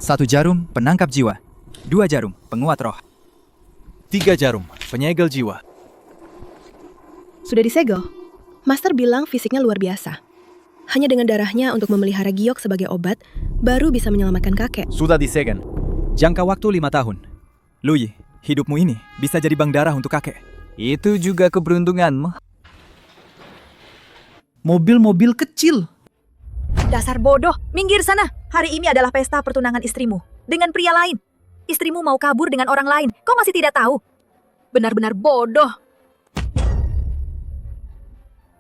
1 jarum, penangkap jiwa. 2 jarum, penguat roh. 3 jarum, penyegel jiwa. Sudah disegel? Master bilang fisiknya luar biasa. Hanya dengan darahnya untuk memelihara giok sebagai obat, baru bisa menyelamatkan kakek. Sudah disegel. Jangka waktu 5 tahun. Luyi, hidupmu ini bisa jadi bank darah untuk kakek. Itu juga keberuntunganmu. Mobil-mobil kecil. Dasar bodoh, minggir sana. Hari ini adalah pesta pertunangan istrimu dengan pria lain. Istrimu mau kabur dengan orang lain. Kau masih tidak tahu? Benar-benar bodoh.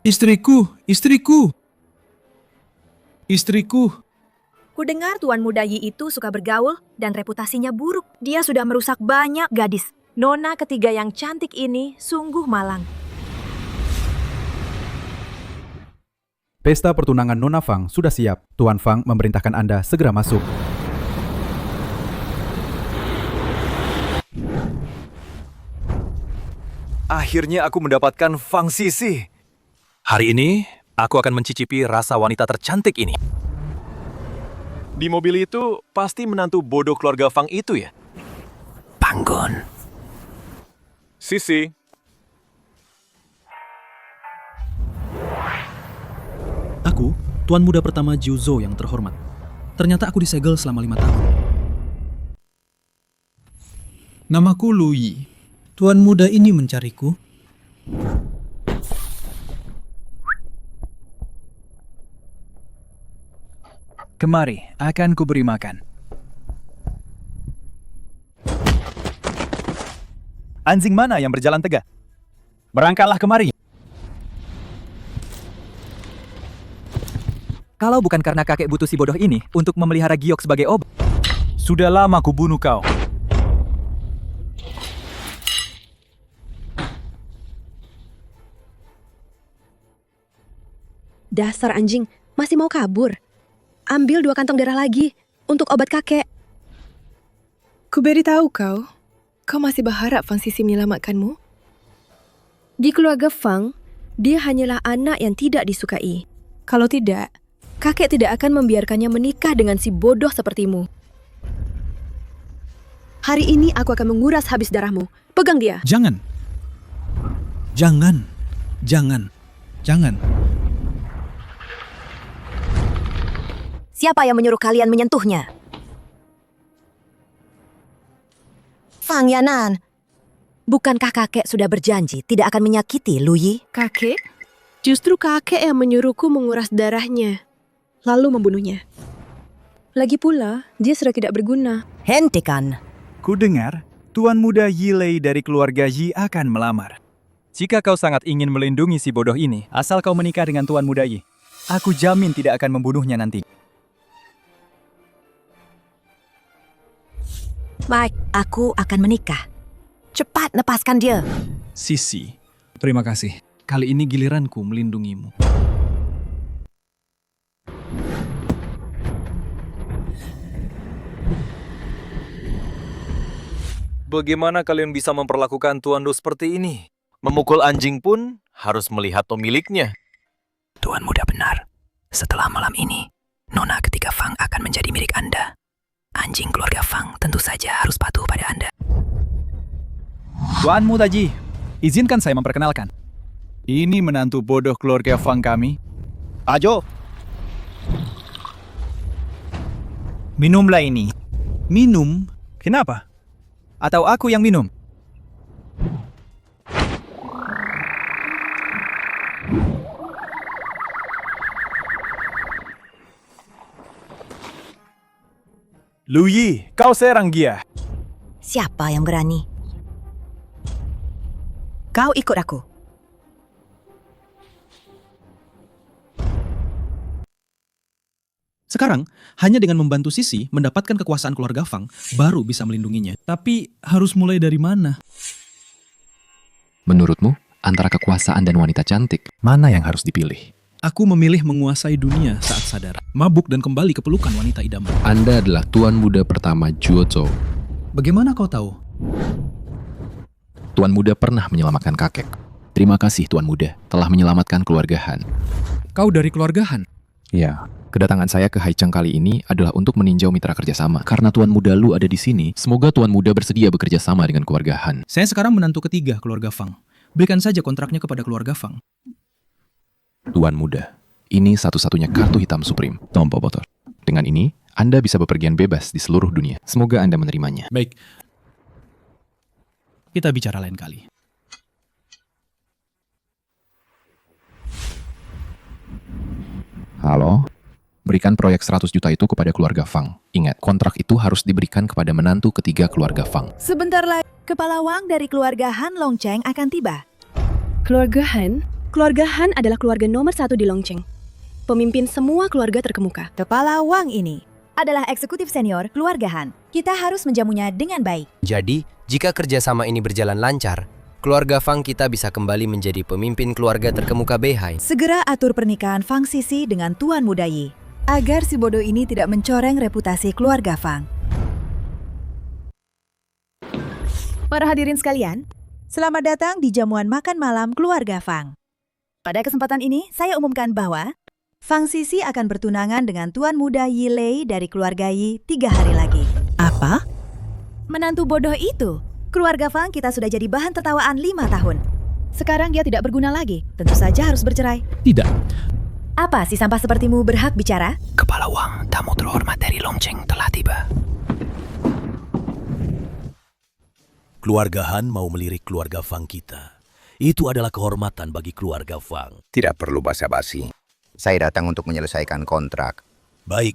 Istriku. Ku dengar Tuan Muda Yi itu suka bergaul dan reputasinya buruk. Dia sudah merusak banyak gadis. Nona ketiga yang cantik ini sungguh malang. Pesta pertunangan Nona Fang sudah siap. Tuan Fang memerintahkan Anda segera masuk. Akhirnya aku mendapatkan Fang Sisi. Hari ini, aku akan mencicipi rasa wanita tercantik ini. Di mobil itu, pasti menantu bodoh keluarga Fang itu ya? Bangun. Sisi. Aku, Tuan Muda pertama Jiuzhou yang terhormat. Ternyata aku disegel selama 5 tahun. Namaku Luyi. Tuan Muda ini mencariku. Kemari, akan kuberi makan. Anjing mana yang berjalan tegak? Berangkatlah kemari. Kalau bukan karena kakek butuh si bodoh ini untuk memelihara giok sebagai obat. Sudah lama ku bunuh kau. Dasar anjing, masih mau kabur. Ambil 2 kantong darah lagi untuk obat kakek. Ku beritahu kau masih berharap Fang Sisi menyelamatkanmu? Di keluarga Fang, dia hanyalah anak yang tidak disukai. Kalau tidak, kakek tidak akan membiarkannya menikah dengan si bodoh sepertimu. Hari ini aku akan menguras habis darahmu. Pegang dia. Jangan. Siapa yang menyuruh kalian menyentuhnya? Fang Yanan, bukankah kakek sudah berjanji tidak akan menyakiti Luyi? Kakek? Justru kakek yang menyuruhku menguras darahnya, lalu membunuhnya. Lagi pula, dia sudah tidak berguna. Hentikan. Ku dengar, Tuan Muda Yi Lei dari keluarga Yi akan melamar. Jika kau sangat ingin melindungi si bodoh ini, asal kau menikah dengan Tuan Muda Yi, aku jamin tidak akan membunuhnya nanti. Baik, aku akan menikah. Cepat lepaskan dia. Sisi, terima kasih. Kali ini giliranku melindungimu. Bagaimana kalian bisa memperlakukan Tuan Do seperti ini? Memukul anjing pun harus melihat pemiliknya. Tuan Muda benar. Setelah malam ini, Nona ketiga Fang akan menjadi milik Anda. Anjing keluarga Fang tentu saja harus patuh pada Anda. Tuan Muda Ji, izinkan saya memperkenalkan. Ini menantu bodoh keluarga Fang kami. Ajo. Minumlah ini. Minum? Kenapa? Atau aku yang minum? Luyi, kau serang dia. Siapa yang berani? Kau ikut aku. Sekarang, hanya dengan membantu Sisi mendapatkan kekuasaan keluarga Fang, baru bisa melindunginya. Tapi, harus mulai dari mana? Menurutmu, antara kekuasaan dan wanita cantik, mana yang harus dipilih? Aku memilih menguasai dunia saat sadar, mabuk dan kembali ke pelukan wanita idaman. Anda adalah Tuan Muda pertama Jiuzhou. Bagaimana kau tahu? Tuan Muda pernah menyelamatkan kakek. Terima kasih Tuan Muda telah menyelamatkan keluarga Han. Kau dari keluarga Han? Ya, Kedatangan saya ke Haicheng kali ini adalah untuk meninjau mitra kerjasama. Karena Tuan Muda Lu ada di sini, semoga Tuan Muda bersedia bekerja sama dengan keluarga Han. Saya sekarang menantu ketiga keluarga Fang. Berikan saja kontraknya kepada keluarga Fang. Tuan Muda, ini satu-satunya kartu hitam Supreme, Tompo Botol. Dengan ini, Anda bisa bepergian bebas di seluruh dunia. Semoga Anda menerimanya. Baik. Kita bicara lain kali. Halo? Berikan proyek 100 juta itu kepada keluarga Fang. Ingat, kontrak itu harus diberikan kepada menantu ketiga keluarga Fang. Sebentar lagi, kepala Wang dari keluarga Han Longcheng akan tiba. Keluarga Han? Keluarga Han adalah keluarga nomor 1 di Longcheng. Pemimpin semua keluarga terkemuka. Kepala Wang ini adalah eksekutif senior keluarga Han. Kita harus menjamunya dengan baik. Jadi, jika kerjasama ini berjalan lancar, keluarga Fang kita bisa kembali menjadi pemimpin keluarga terkemuka Beihai. Segera atur pernikahan Fang Sisi dengan Tuan Muda Yi, agar si bodoh ini tidak mencoreng reputasi keluarga Fang. Para hadirin sekalian, selamat datang di jamuan makan malam keluarga Fang. Pada kesempatan ini, saya umumkan bahwa Fang Sisi akan bertunangan dengan Tuan Muda Yi Lei dari keluarga Yi 3 hari lagi. Apa? Menantu bodoh itu? Keluarga Fang kita sudah jadi bahan tertawaan 5 tahun. Sekarang dia tidak berguna lagi, tentu saja harus bercerai. Tidak. Apa si sampah sepertimu berhak bicara? Kepala Wang, tamu terhormat dari Longcheng telah tiba. Keluarga Han mau melirik keluarga Fang kita. Itu adalah kehormatan bagi keluarga Fang. Tidak perlu basa-basi. Saya datang untuk menyelesaikan kontrak. Baik.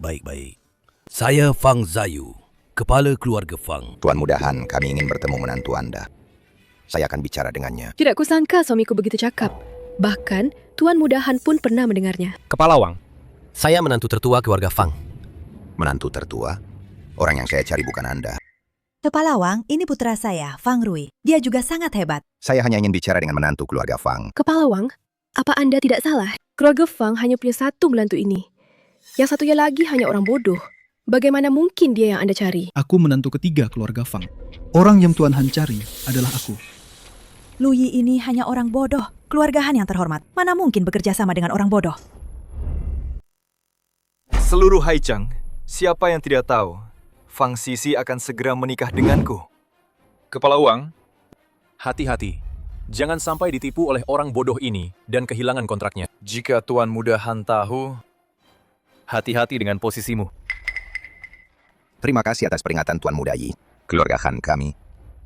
Saya Fang Zayu, kepala keluarga Fang. Tuan Muda Han, kami ingin bertemu menantu Anda. Saya akan bicara dengannya. Tidak kusangka suamiku begitu cakap. Bahkan, Tuan Muda Han pun pernah mendengarnya. Kepala Wang, saya menantu tertua keluarga Fang. Menantu tertua? Orang yang saya cari bukan Anda. Kepala Wang, ini putra saya, Fang Rui. Dia juga sangat hebat. Saya hanya ingin bicara dengan menantu keluarga Fang. Kepala Wang, apa Anda tidak salah? Keluarga Fang hanya punya satu menantu ini. Yang satunya lagi hanya orang bodoh. Bagaimana mungkin dia yang Anda cari? Aku menantu ketiga keluarga Fang. Orang yang Tuan Han cari adalah aku. Lu Yi ini hanya orang bodoh. Keluarga Han yang terhormat. Mana mungkin bekerja sama dengan orang bodoh? Seluruh Haicheng, siapa yang tidak tahu, Fang Sisi akan segera menikah denganku. Kepala Wang, hati-hati. Jangan sampai ditipu oleh orang bodoh ini dan kehilangan kontraknya. Jika Tuan Muda Han tahu, hati-hati dengan posisimu. Terima kasih atas peringatan Tuan Muda Yi. Keluarga Han kami,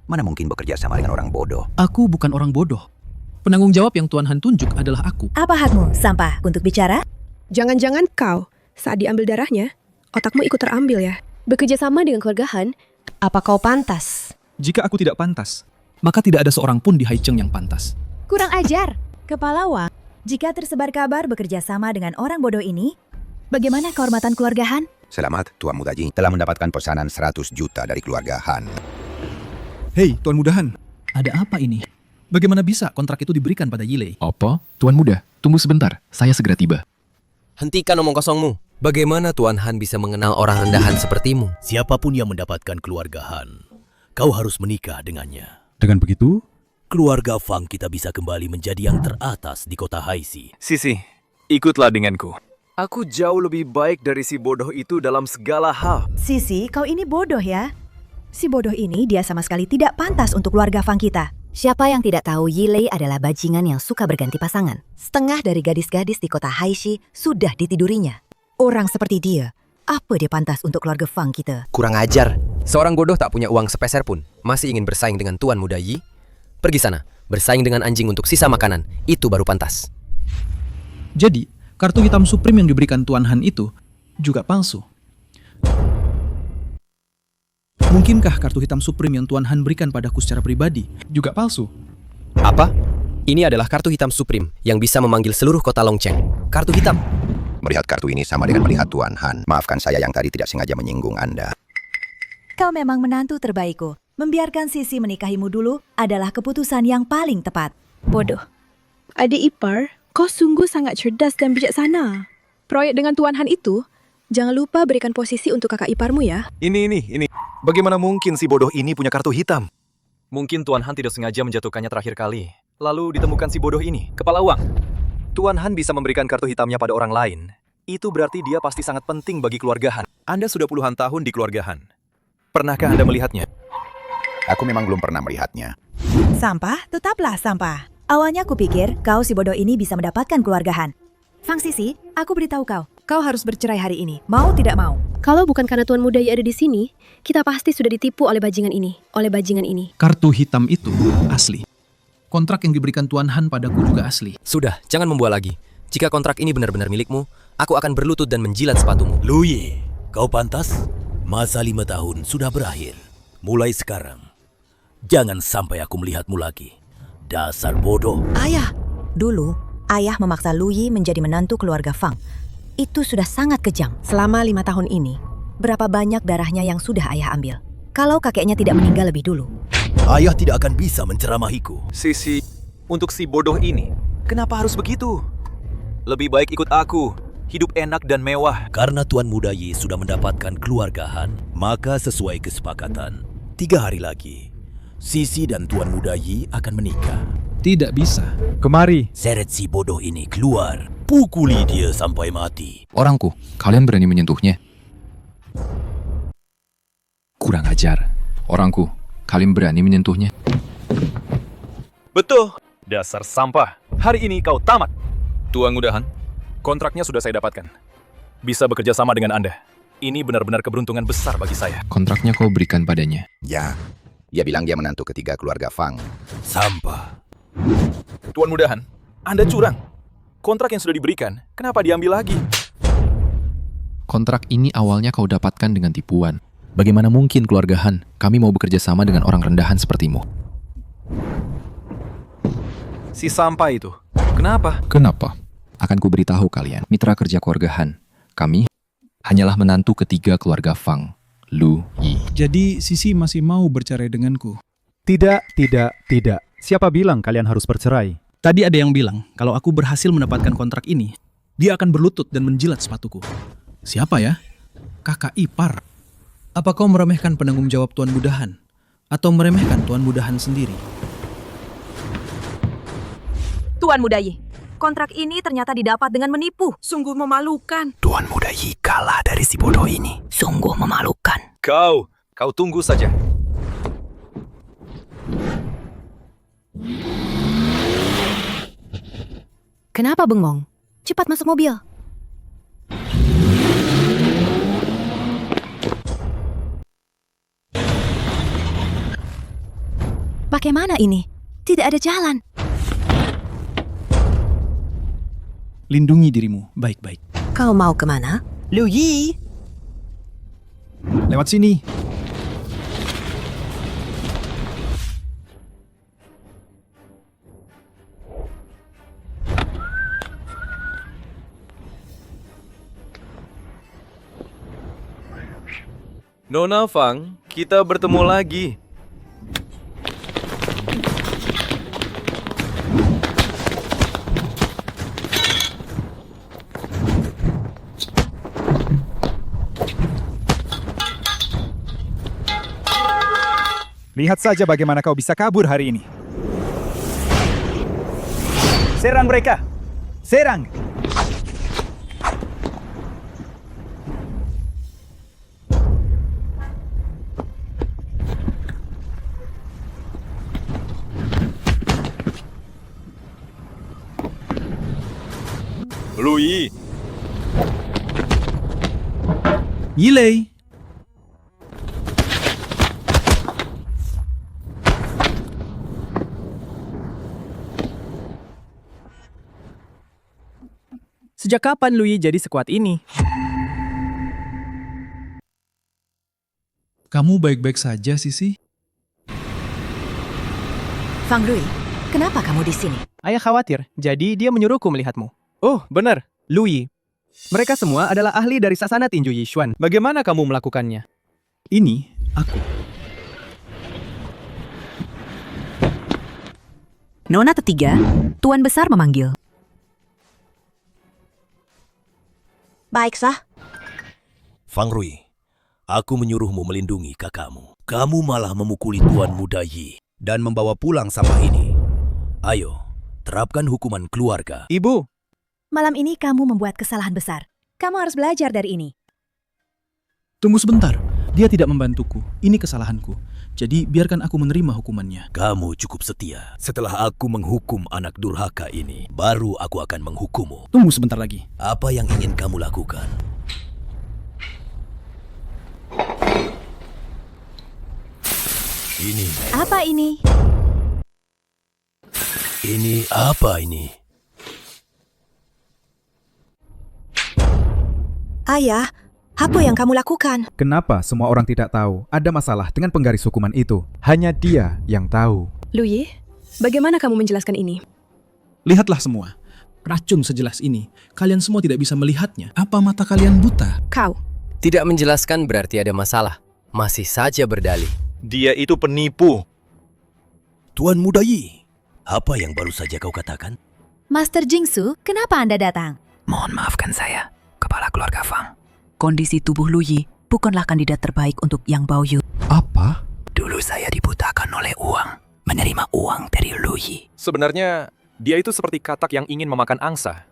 mana mungkin bekerja sama dengan orang bodoh. Aku bukan orang bodoh. Penanggung jawab yang Tuan Han tunjuk adalah aku. Apa hakmu, sampah, untuk bicara? Jangan-jangan kau, saat diambil darahnya, otakmu ikut terambil ya? Bekerja sama dengan keluarga Han, Apa kau pantas? Jika aku tidak pantas, maka tidak ada seorang pun di Haicheng yang pantas. Kurang ajar. Kepala Wang, jika tersebar kabar bekerja sama dengan orang bodoh ini, bagaimana kehormatan keluarga Han? Selamat, Tuan Muda Yi telah mendapatkan pesanan 100 juta dari keluarga Han. Hei, Tuan Muda Han. Ada apa ini? Bagaimana bisa kontrak itu diberikan pada Yi Lei? Apa? Tuan Muda, tunggu sebentar. Saya segera tiba. Hentikan omong kosongmu. Bagaimana Tuan Han bisa mengenal orang rendahan sepertimu? Siapapun yang mendapatkan keluarga Han, kau harus menikah dengannya. Dengan begitu, Keluarga Fang kita bisa kembali menjadi yang teratas di kota Haixi. Sisi, ikutlah denganku. Aku jauh lebih baik dari si bodoh itu dalam segala hal. Sisi, kau ini bodoh ya. Si bodoh ini dia sama sekali tidak pantas untuk keluarga Fang kita. Siapa yang tidak tahu Yi Lei adalah bajingan yang suka berganti pasangan. Setengah dari gadis-gadis di kota Haixi sudah ditidurinya. Orang seperti dia, apa dia pantas untuk keluarga Fang kita? Kurang ajar. Seorang bodoh tak punya uang sepeser pun, masih ingin bersaing dengan Tuan Muda Yi? Pergi sana, bersaing dengan anjing untuk sisa makanan. Itu baru pantas. Jadi, kartu hitam Supreme yang diberikan Tuan Han itu juga palsu. Mungkinkah kartu hitam Supreme yang Tuan Han berikan padaku secara pribadi juga palsu? Apa? Ini adalah kartu hitam Supreme yang bisa memanggil seluruh kota Longcheng. Kartu hitam. Melihat kartu ini sama dengan melihat Tuan Han. Maafkan saya yang tadi tidak sengaja menyinggung Anda. Kau memang menantu terbaikku. Membiarkan Sisi menikahimu dulu adalah keputusan yang paling tepat. Bodoh. Adik ipar, kau sungguh sangat cerdas dan bijaksana. Proyek dengan Tuan Han itu, jangan lupa berikan posisi untuk kakak iparmu ya. Ini. Bagaimana mungkin si bodoh ini punya kartu hitam? Mungkin Tuan Han tidak sengaja menjatuhkannya terakhir kali. Lalu ditemukan si bodoh ini. Kepala Wang, Tuan Han bisa memberikan kartu hitamnya pada orang lain. Itu berarti dia pasti sangat penting bagi keluarga Han. Anda sudah puluhan tahun di keluarga Han. Pernahkah Anda melihatnya? Aku memang belum pernah melihatnya. Sampah, tetaplah sampah. Awalnya aku pikir kau si bodoh ini bisa mendapatkan keluarga Han. Fang Sisi, aku beritahu kau, kau harus bercerai hari ini, mau tidak mau. Kalau bukan karena Tuan Muda Yi ada di sini, kita pasti sudah ditipu oleh bajingan ini. Kartu hitam itu asli. Kontrak yang diberikan Tuan Han padaku juga asli. Sudah, jangan membual lagi. Jika kontrak ini benar-benar milikmu, aku akan berlutut dan menjilat sepatumu. Lu Yi, kau pantas? Masa 5 tahun sudah berakhir. Mulai sekarang, jangan sampai aku melihatmu lagi. Dasar bodoh. Ayah, dulu ayah memaksa Lu Yi menjadi menantu keluarga Fang. Itu sudah sangat kejam. Selama 5 tahun ini, berapa banyak darahnya yang sudah ayah ambil? Kalau kakeknya tidak meninggal lebih dulu. Ayah tidak akan bisa menceramahiku. Sisi, untuk si bodoh ini, kenapa harus begitu? Lebih baik ikut aku. Hidup enak dan mewah. Karena Tuan Muda Yi sudah mendapatkan keluarga Han, maka sesuai kesepakatan, 3 hari lagi, Sisi dan Tuan Muda Yi akan menikah. Tidak bisa. Kemari. Seret si bodoh ini keluar. Pukuli dia sampai mati. Orangku, kalian berani menyentuhnya? Kurang ajar. Orangku, kalian berani menyentuhnya? Betul. Dasar sampah. Hari ini kau tamat. Tuan Muda Han, kontraknya sudah saya dapatkan. Bisa bekerja sama dengan Anda. Ini benar-benar keberuntungan besar bagi saya. Kontraknya kau berikan padanya. Ya, dia bilang dia menantu ketiga keluarga Fang. Sampah. Tuan Muda Han, Anda curang. Kontrak yang sudah diberikan, kenapa diambil lagi? Kontrak ini awalnya kau dapatkan dengan tipuan. Bagaimana mungkin keluarga Han, kami mau bekerja sama dengan orang rendahan sepertimu? Si sampah itu, kenapa? Kenapa? Akan kuberitahu kalian, mitra kerja keluarga Han. Kami hanyalah menantu ketiga keluarga Fang, Lu Yi. Jadi Sisi masih mau bercerai denganku? Tidak. Siapa bilang kalian harus bercerai? Tadi ada yang bilang, kalau aku berhasil mendapatkan kontrak ini, dia akan berlutut dan menjilat sepatuku. Siapa ya? Kakak ipar. Apa kau meremehkan penanggung jawab Tuan Muda Han? Atau meremehkan Tuan Muda Han sendiri? Tuan Muda Yi, kontrak ini ternyata didapat dengan menipu. Sungguh memalukan. Tuan Muda Yi kalah dari si bodoh ini. Sungguh memalukan. Kau tunggu saja. Kenapa bengong? Cepat masuk mobil. Bagaimana ini? Tidak ada jalan. Lindungi dirimu baik-baik. Kau mau kemana? Lu Yi. Lewat sini. Nona Fang, kita bertemu lagi. Lihat saja bagaimana kau bisa kabur hari ini. Serang mereka! Serang! Lu Yi, Yilei! Sejak kapan Lu Yi jadi sekuat ini? Kamu baik-baik saja, Sisi? Fang Rui, kenapa kamu di sini? Ayah khawatir, jadi dia menyuruhku melihatmu. Oh, benar, Lu Yi. Mereka semua adalah ahli dari sasana tinju Yixuan. Bagaimana kamu melakukannya? Ini aku. Nona ketiga, Tuan Besar memanggil. Baik, sah. Fang Rui, aku menyuruhmu melindungi kakakmu. Kamu malah memukuli Tuan Muda Yi dan membawa pulang sampah ini. Ayo, terapkan hukuman keluarga. Ibu, Malam ini kamu membuat kesalahan besar. Kamu harus belajar dari ini. Tunggu sebentar. Dia tidak membantuku. Ini kesalahanku. Jadi biarkan aku menerima hukumannya. Kamu cukup setia. Setelah aku menghukum anak durhaka ini, baru aku akan menghukummu. Tunggu sebentar lagi. Apa yang ingin kamu lakukan? Ini. Apa ini? Ini apa ini? Ayah, apa yang kamu lakukan? Kenapa semua orang tidak tahu ada masalah dengan penggaris hukuman itu? Hanya dia yang tahu. Louis, bagaimana kamu menjelaskan ini? Lihatlah semua. Racun sejelas ini. Kalian semua tidak bisa melihatnya. Apa mata kalian buta? Kau. Tidak menjelaskan berarti ada masalah. Masih saja berdalih. Dia itu penipu. Tuan Muda Yi, apa yang baru saja kau katakan? Master Jingsu, kenapa Anda datang? Mohon maafkan saya, Kepala Keluarga Fang. Kondisi tubuh Lu Yi bukanlah kandidat terbaik untuk Yang Baoyu. Apa? Dulu saya dibutakan oleh uang, menerima uang dari Lu Yi. Sebenarnya, dia itu seperti katak yang ingin memakan angsa.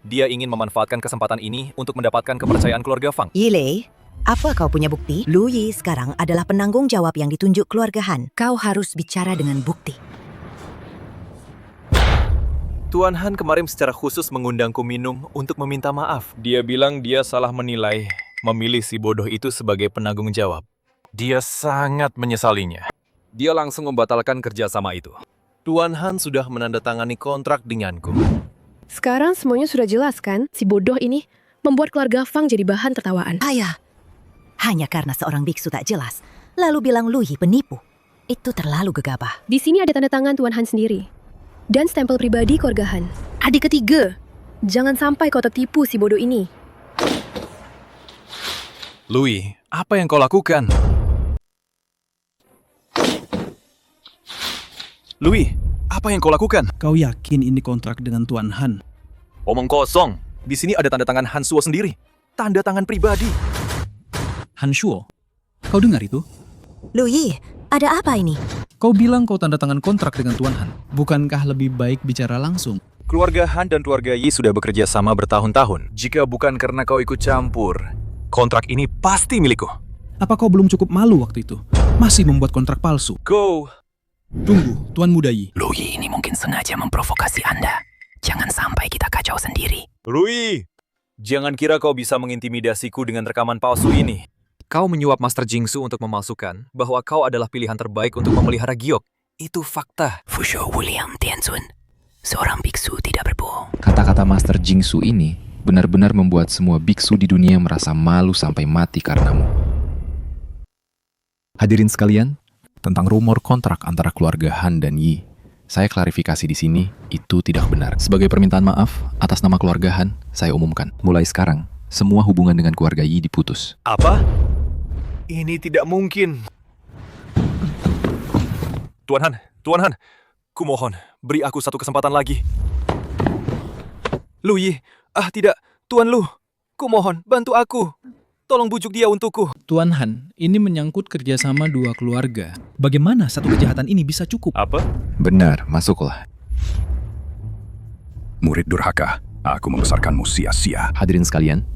Dia ingin memanfaatkan kesempatan ini untuk mendapatkan kepercayaan keluarga Fang. Yilei, apa kau punya bukti? Lu Yi sekarang adalah penanggung jawab yang ditunjuk keluarga Han. Kau harus bicara dengan bukti. Tuan Han kemarin secara khusus mengundangku minum untuk meminta maaf. Dia bilang dia salah menilai, memilih si bodoh itu sebagai penanggung jawab. Dia sangat menyesalinya. Dia langsung membatalkan kerjasama itu. Tuan Han sudah menandatangani kontrak denganku. Sekarang semuanya sudah jelas kan? Si bodoh ini membuat keluarga Fang jadi bahan tertawaan. Ayah, hanya karena seorang biksu tak jelas, lalu bilang Lu Yi penipu. Itu terlalu gegabah. Di sini ada tanda tangan Tuan Han sendiri. Dan stempel pribadi keluarga Han. Adik ketiga. Jangan sampai kau tertipu si bodoh ini. Louis, apa yang kau lakukan? Louis, apa yang kau lakukan? Kau yakin ini kontrak dengan Tuan Han? Omong kosong. Di sini ada tanda tangan Han Suo sendiri. Tanda tangan pribadi. Han Shuo? Kau dengar itu? Lu Yi, ada apa ini? Kau bilang kau tanda tangan kontrak dengan Tuan Han. Bukankah lebih baik bicara langsung? Keluarga Han dan keluarga Yi sudah bekerja sama bertahun-tahun. Jika bukan karena kau ikut campur, kontrak ini pasti milikku. Apa kau belum cukup malu waktu itu? Masih membuat kontrak palsu? Go! Tunggu, Tuan Muda Yi. Lu Yi ini mungkin sengaja memprovokasi Anda. Jangan sampai kita kacau sendiri. Louis, jangan kira kau bisa mengintimidasiku dengan rekaman palsu ini. Kau menyuap Master Jingsu untuk memalsukan bahwa kau adalah pilihan terbaik untuk memelihara giok. Itu fakta. Fusho William Tianzun, seorang biksu tidak berbohong. Kata-kata Master Jingsu ini benar-benar membuat semua biksu di dunia merasa malu sampai mati karenamu. Hadirin sekalian, tentang rumor kontrak antara keluarga Han dan Yi, saya klarifikasi di sini, itu tidak benar. Sebagai permintaan maaf, atas nama keluarga Han, saya umumkan. Mulai sekarang, semua hubungan dengan keluarga Yi diputus. Apa? Ini tidak mungkin. Tuan Han, kumohon, beri aku satu kesempatan lagi. Lu Yi, tidak, Tuan Lu, kumohon, bantu aku. Tolong bujuk dia untukku. Tuan Han, ini menyangkut kerjasama dua keluarga. Bagaimana satu kejahatan ini bisa cukup? Apa? Benar, masuklah. Murid durhaka, aku membesarkanmu sia-sia. Hadirin sekalian,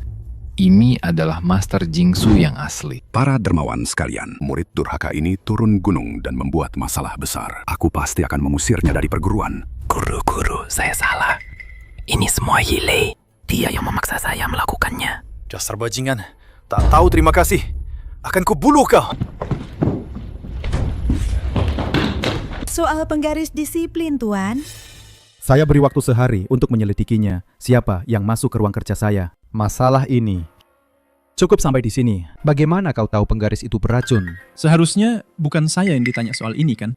ini adalah Master Jingsu yang asli. Para dermawan sekalian, murid durhaka ini turun gunung dan membuat masalah besar. Aku pasti akan mengusirnya dari perguruan. Guru-guru, saya salah. Ini semua Yilei. Dia yang memaksa saya melakukannya. Dasar bajingan, tak tahu terima kasih. Akan kubunuh kau. Soal penggaris disiplin, Tuan. Saya beri waktu sehari untuk menyelidikinya. Siapa yang masuk ke ruang kerja saya? Masalah ini cukup sampai di sini. Bagaimana kau tahu penggaris itu beracun? Seharusnya bukan saya yang ditanya soal ini, kan?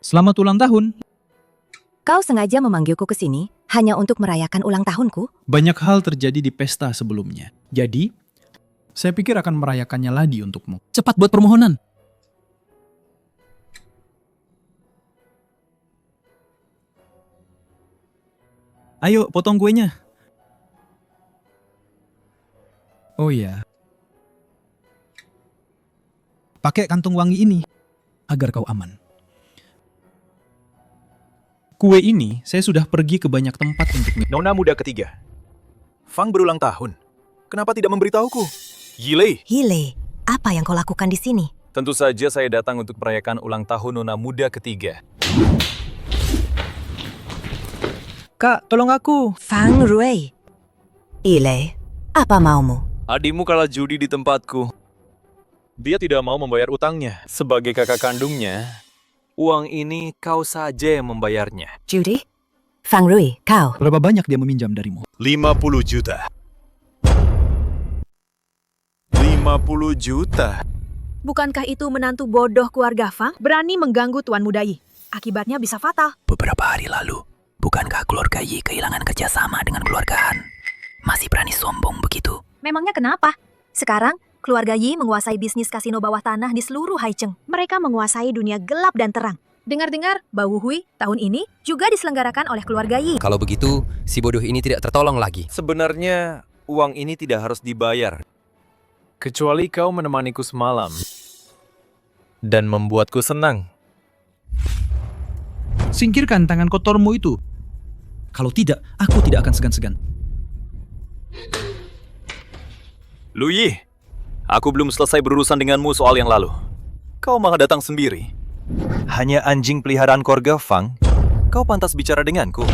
Selamat ulang tahun. Kau sengaja memanggilku ke sini hanya untuk merayakan ulang tahunku? Banyak hal terjadi di pesta sebelumnya. Jadi, saya pikir akan merayakannya lagi untukmu. Cepat buat permohonan. Ayo, potong kuenya. Oh iya. Pakai kantung wangi ini agar kau aman. Kue ini saya sudah pergi ke banyak tempat untuk Nona muda ketiga. Fang berulang tahun. Kenapa tidak memberitahuku? Yilei. Hile, apa yang kau lakukan di sini? Tentu saja saya datang untuk merayakan ulang tahun Nona muda ketiga. Kak, tolong aku. Fang Rui. Ile, apa maumu? Adikmu kalah judi di tempatku. Dia tidak mau membayar utangnya. Sebagai kakak kandungnya, uang ini kau saja yang membayarnya. Judy? Fang Rui, kau? Berapa banyak dia meminjam darimu? 50 juta. 50 juta? Bukankah itu menantu bodoh keluarga Fang? Berani mengganggu Tuan Muda Yi. Akibatnya bisa fatal. Beberapa hari lalu, bukankah keluarga Yi kehilangan kerjasama dengan keluarga Han? Masih berani sombong begitu? Memangnya kenapa? Sekarang, keluarga Yi menguasai bisnis kasino bawah tanah di seluruh Haicheng. Mereka menguasai dunia gelap dan terang. Dengar-dengar, Bau Hui tahun ini juga diselenggarakan oleh keluarga Yi. Kalau begitu, si bodoh ini tidak tertolong lagi. Sebenarnya, uang ini tidak harus dibayar. Kecuali kau menemaniku semalam. Dan membuatku senang. Singkirkan tangan kotormu itu. Kalau tidak, aku tidak akan segan-segan. Lu Yi, aku belum selesai berurusan denganmu soal yang lalu. Kau malah datang sendiri. Hanya anjing peliharaan keluarga Fang, kau pantas bicara denganku.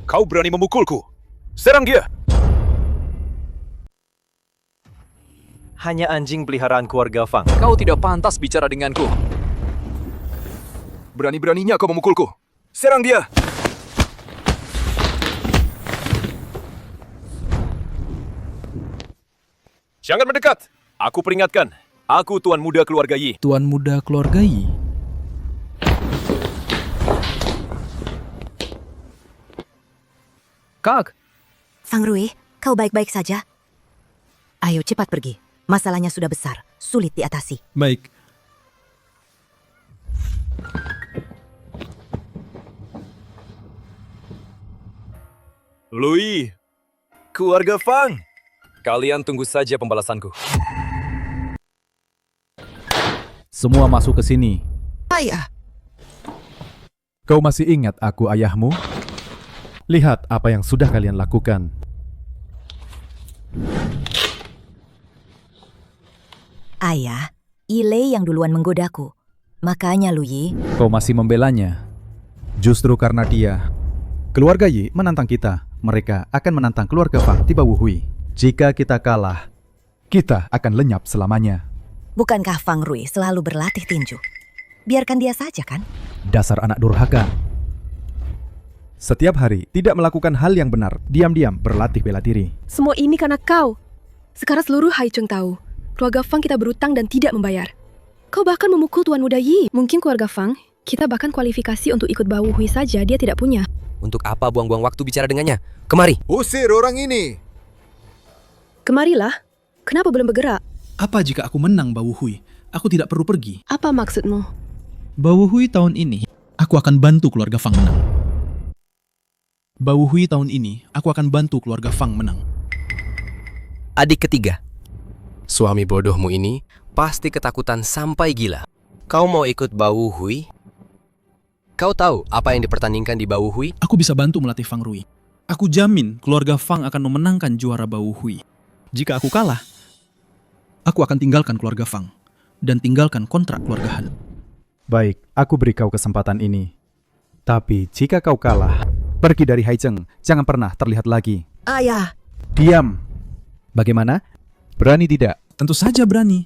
Kau berani memukulku. Serang dia! Hanya anjing peliharaan keluarga Fang. Kau tidak pantas bicara denganku. Berani-beraninya kau memukulku. Serang dia! Jangan mendekat. Aku peringatkan. Aku Tuan Muda Keluarga Yi. Tuan Muda Keluarga Yi? Kak, Fang Rui, kau baik-baik saja? Ayo cepat pergi. Masalahnya sudah besar, sulit diatasi. Baik. Lui, keluarga Fang. Kalian tunggu saja pembalasanku. Semua masuk ke sini. Ayah. Kau masih ingat aku ayahmu? Lihat apa yang sudah kalian lakukan. Ayah, Ile yang duluan menggodaku. Makanya Lu Yi. Kau masih membelanya. Justru karena dia, keluarga Yi menantang kita. Mereka akan menantang keluarga Fang di Bau Hui. Jika kita kalah, kita akan lenyap selamanya. Bukankah Fang Rui selalu berlatih tinju? Biarkan dia saja kan? Dasar anak durhaka. Setiap hari tidak melakukan hal yang benar, diam-diam berlatih bela diri. Semua ini karena kau. Sekarang seluruh Haicheng tahu. Keluarga Fang kita berutang dan tidak membayar. Kau bahkan memukul Tuan Muda Yi. Mungkin keluarga Fang, kita bahkan kualifikasi untuk ikut Bau Hui saja dia tidak punya. Untuk apa buang-buang waktu bicara dengannya? Kemari. Usir orang ini. Kemarilah. Kenapa belum bergerak? Apa jika aku menang Bau Hui? Aku tidak perlu pergi. Apa maksudmu? Bau Hui tahun ini, aku akan bantu keluarga Fang menang. Bau Hui tahun ini, aku akan bantu keluarga Fang menang. Adik ketiga. Suami bodohmu ini pasti ketakutan sampai gila. Kau mau ikut Bau Hui? Kau tahu apa yang dipertandingkan di Bau Hui? Aku bisa bantu melatih Fang Rui. Aku jamin keluarga Fang akan memenangkan juara Bau Hui. Jika aku kalah, aku akan tinggalkan keluarga Fang dan tinggalkan kontrak keluarga Han. Baik, aku beri kau kesempatan ini. Tapi jika kau kalah, pergi dari Haicheng, jangan pernah terlihat lagi. Ayah. Diam. Bagaimana? Berani tidak? Tentu saja berani.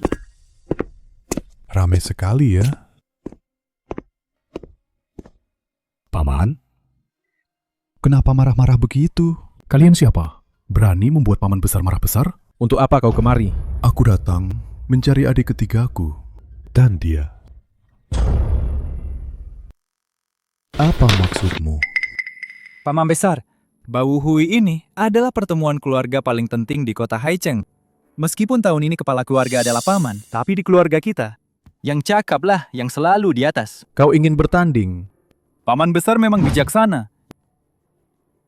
Ramai sekali ya. Paman? Kenapa marah-marah begitu? Kalian siapa? Berani membuat paman besar marah besar? Untuk apa kau kemari? Aku datang mencari adik ketigaku. Dan dia. Apa maksudmu? Paman Besar, Bau Hui ini adalah pertemuan keluarga paling penting di kota Haicheng. Meskipun tahun ini kepala keluarga adalah paman, tapi di keluarga kita, yang cakaplah yang selalu di atas. Kau ingin bertanding? Paman Besar memang bijaksana.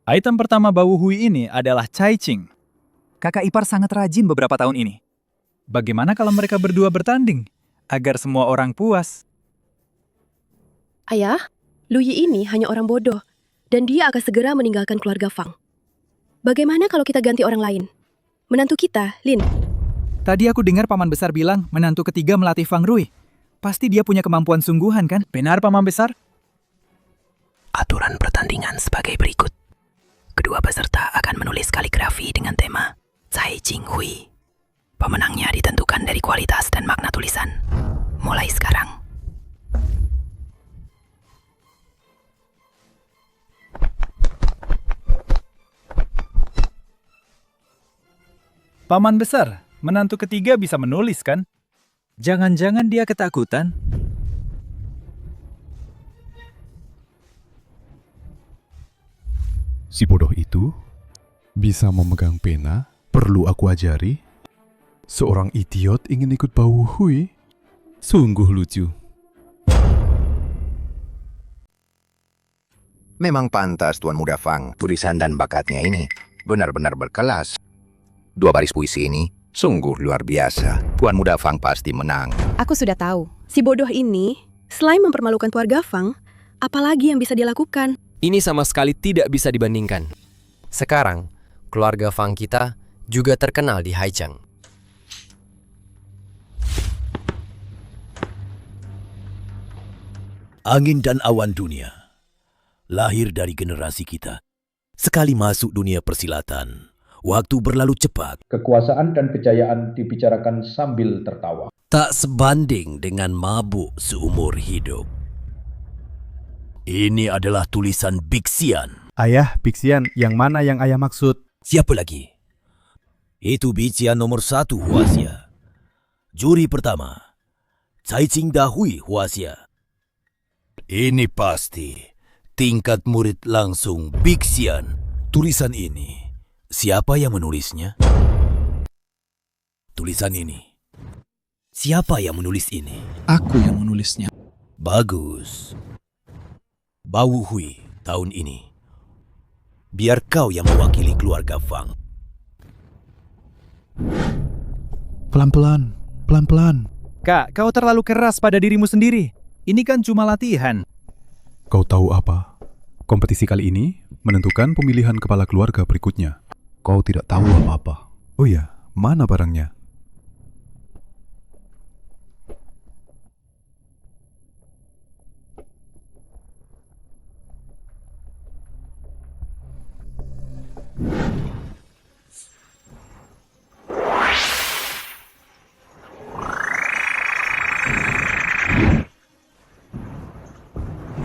Item pertama Bau Hui ini adalah Cai Qing. Kakak ipar sangat rajin beberapa tahun ini. Bagaimana kalau mereka berdua bertanding? Agar semua orang puas. Ayah, Lu Yi ini hanya orang bodoh, dan dia akan segera meninggalkan keluarga Fang. Bagaimana kalau kita ganti orang lain? Menantu kita, Lin. Tadi aku dengar paman besar bilang menantu ketiga melatih Fang Rui. Pasti dia punya kemampuan sungguhan kan? Benar paman besar? Aturan pertandingan sebagai berikut. Kedua peserta akan menulis kaligrafi dengan tema Cai Jing Hui. Pemenangnya ditentukan dari kualitas dan makna tulisan. Mulai sekarang. Paman besar, menantu ketiga bisa menulis kan? Jangan-jangan dia ketakutan? Si bodoh itu bisa memegang pena, perlu aku ajari? Seorang idiot ingin ikut Bau Hui? Sungguh lucu. Memang pantas Tuan Muda Fang, tulisan dan bakatnya ini benar-benar berkelas. 2 baris puisi ini sungguh luar biasa. Tuan Muda Fang pasti menang. Aku sudah tahu, si bodoh ini, selain mempermalukan keluarga Fang, apalagi yang bisa dia lakukan? Ini sama sekali tidak bisa dibandingkan. Sekarang, keluarga Fang kita juga terkenal di Haicheng. Angin dan awan dunia lahir dari generasi kita. Sekali masuk dunia persilatan, waktu berlalu cepat. Kekuasaan dan kejayaan dibicarakan sambil tertawa. Tak sebanding dengan mabuk seumur hidup. Ini adalah tulisan Bixian. Ayah, Bixian, yang mana yang ayah maksud? Siapa lagi? Itu Bixian nomor 1 Huaxia. Juri pertama, Cai Jing Hui Huaxia. Ini pasti tingkat murid langsung Bixian. Tulisan ini, siapa yang menulisnya? Tulisan ini, siapa yang menulis ini? Aku yang menulisnya. Bagus. Bau Hui tahun ini. Biar kau yang mewakili keluarga Fang. Pelan-pelan, pelan-pelan. Kak, kau terlalu keras pada dirimu sendiri. Ini kan cuma latihan. Kau tahu apa? Kompetisi kali ini menentukan pemilihan kepala keluarga berikutnya. Kau tidak tahu apa-apa. Oh ya, mana barangnya?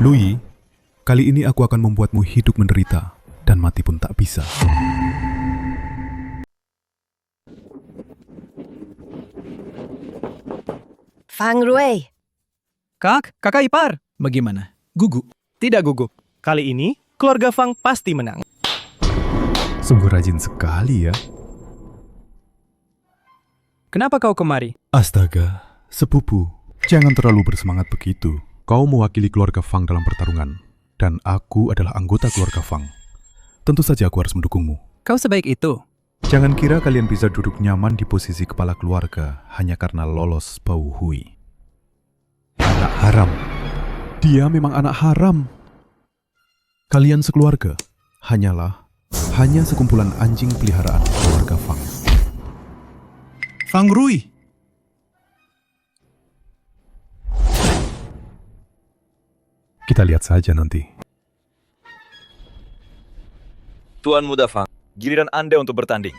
Lu Yi, kali ini aku akan membuatmu hidup menderita dan mati pun tak bisa. Fang Rui. Kakak ipar. Bagaimana? Gugup? Tidak gugup. Kali ini, keluarga Fang pasti menang. Sungguh rajin sekali ya. Kenapa kau kemari? Astaga, sepupu, jangan terlalu bersemangat begitu. Kau mewakili keluarga Fang dalam pertarungan, dan aku adalah anggota keluarga Fang. Tentu saja aku harus mendukungmu. Kau sebaik itu. Jangan kira kalian bisa duduk nyaman di posisi kepala keluarga hanya karena lolos Bau Hui. Anak haram. Dia memang anak haram. Kalian sekeluarga hanya sekumpulan anjing peliharaan keluarga Fang. Fang Rui. Kita lihat saja nanti. Tuan Muda Fang, giliran Anda untuk bertanding.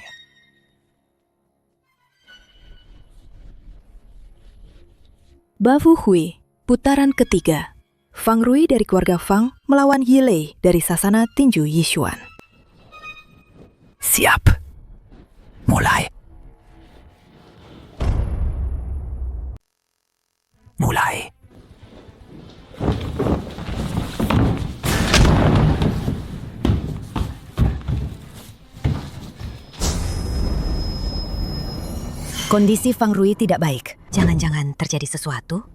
Bafu Hui, putaran ketiga. Fang Rui dari keluarga Fang melawan Yilei dari sasana tinju Yishuan. Siap. Mulai. Kondisi Fang Rui tidak baik. Jangan-jangan terjadi sesuatu?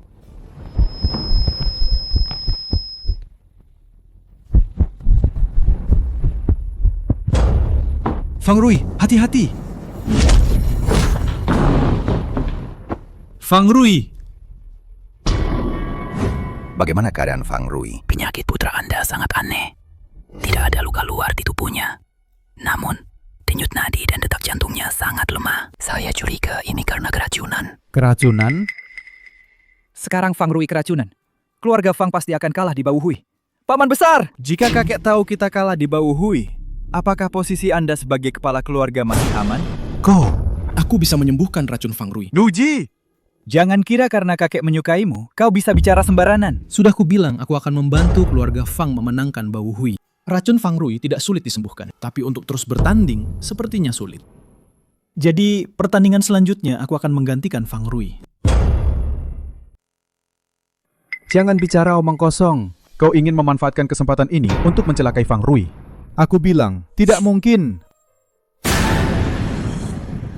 Fang Rui, hati-hati. Fang Rui. Bagaimana keadaan Fang Rui? Penyakit putra Anda sangat aneh. Tidak ada luka luar di tubuhnya. Namun, denyut nadi dan detak jantungnya sangat lemah. Saya curiga ini karena keracunan. Keracunan? Sekarang Fang Rui keracunan. Keluarga Fang pasti akan kalah di Bau Hui. Paman besar! Jika kakek tahu kita kalah di Bau Hui, apakah posisi Anda sebagai kepala keluarga masih aman? Aku bisa menyembuhkan racun Fang Rui. Nuji! Jangan kira karena kakek menyukaimu, kau bisa bicara sembarangan. Sudah kubilang aku akan membantu keluarga Fang memenangkan Bau Hui. Racun Fang Rui tidak sulit disembuhkan, tapi untuk terus bertanding sepertinya sulit. Jadi pertandingan selanjutnya aku akan menggantikan Fang Rui. Jangan bicara omong kosong. Kau ingin memanfaatkan kesempatan ini untuk mencelakai Fang Rui. Aku bilang, tidak mungkin.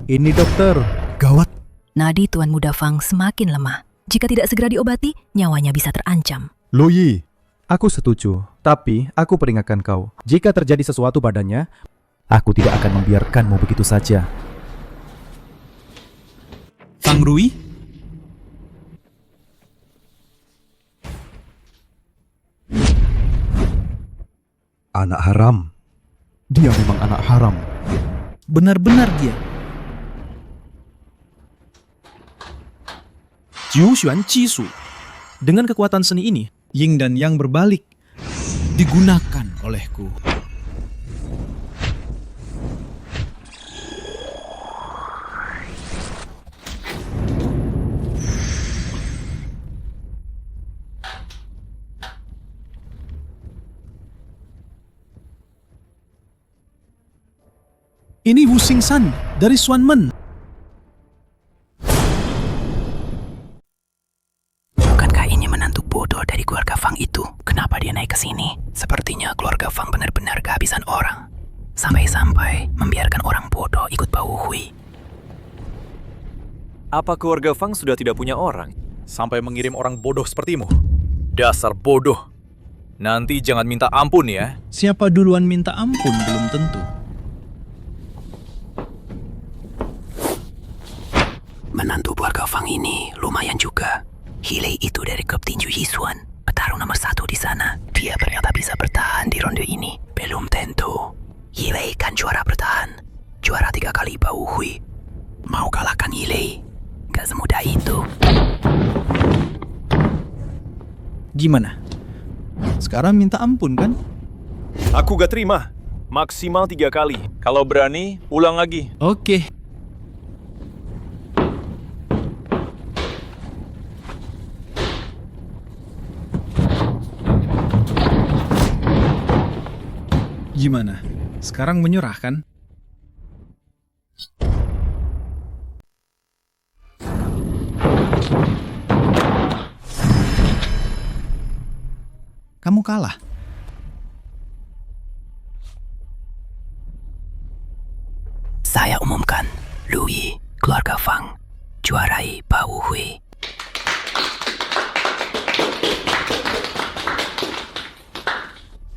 Ini dokter. Gawat. Nadi Tuan Muda Fang semakin lemah. Jika tidak segera diobati, nyawanya bisa terancam. Lu Yi, aku setuju. Tapi aku peringatkan kau. Jika terjadi sesuatu padanya, aku tidak akan membiarkanmu begitu saja. Fang Rui? Anak haram. Dia memang anak haram. Benar-benar dia. Jiu Xuan Qi Su. Dengan kekuatan seni ini, Ying dan Yang berbalik. Digunakan olehku. Ini Wu Xingsan dari Xuanmen. Bukankah ini menantu bodoh dari keluarga Fang itu? Kenapa dia naik ke sini? Sepertinya keluarga Fang benar-benar kehabisan orang. Sampai-sampai membiarkan orang bodoh ikut Bau Hui. Apa keluarga Fang sudah tidak punya orang? Sampai mengirim orang bodoh sepertimu? Dasar bodoh. Nanti jangan minta ampun ya. Siapa duluan minta ampun belum tentu. Menantu keluarga Fang ini lumayan juga. Hilei itu dari klub tinju Yisuan, petarung nomor 1 di sana. Dia ternyata bisa bertahan di ronde ini. Belum tentu. Hilei kan juara bertahan. Juara 3 kali Bau Hui. Mau kalahkan Hilei? Gak semudah itu. Gimana? Sekarang minta ampun kan? Aku gak terima. Maksimal 3 kali. Kalau berani, ulang lagi. Oke. Gimana? Sekarang menyerah kan? Kamu kalah. Saya umumkan, Louis, keluarga Fang, juarai Bau Hui.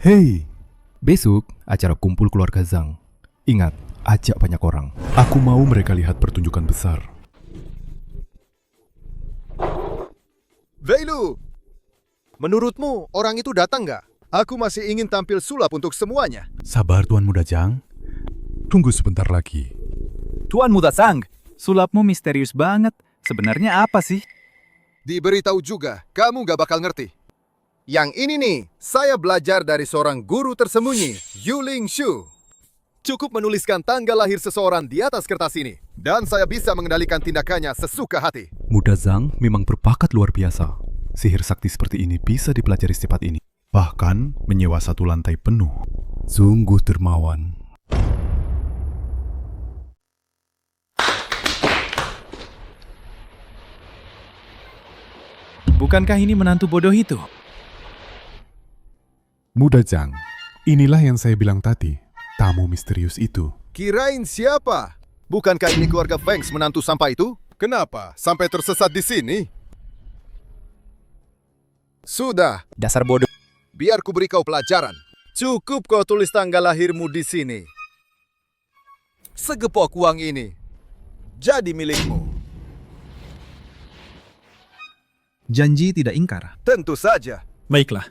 Hei, besok acara kumpul keluarga Zhang. Ingat, ajak banyak orang. Aku mau mereka lihat pertunjukan besar. Veilu! Menurutmu orang itu datang nggak? Aku masih ingin tampil sulap untuk semuanya. Sabar Tuan Muda Zhang. Tunggu sebentar lagi. Tuan Muda Zhang, sulapmu misterius banget. Sebenarnya apa sih? Diberitahu juga, kamu nggak bakal ngerti. Yang ini nih, saya belajar dari seorang guru tersembunyi, Yuling Shu. Cukup menuliskan tanggal lahir seseorang di atas kertas ini, dan saya bisa mengendalikan tindakannya sesuka hati. Muda Zhang memang berbakat luar biasa. Sihir sakti seperti ini bisa dipelajari secepat ini. Bahkan menyewa 1 lantai penuh. Sungguh dermawan. Bukankah ini menantu bodoh itu? Muda Zhang, inilah yang saya bilang tadi. Tamu misterius itu. Kirain siapa? Bukankah ini keluarga Fangs menantu sampah itu? Kenapa sampai tersesat di sini? Sudah. Dasar bodoh. Biar ku beri kau pelajaran. Cukup kau tulis tanggal lahirmu di sini. Segepok uang ini jadi milikmu. Janji tidak ingkar. Tentu saja. Baiklah.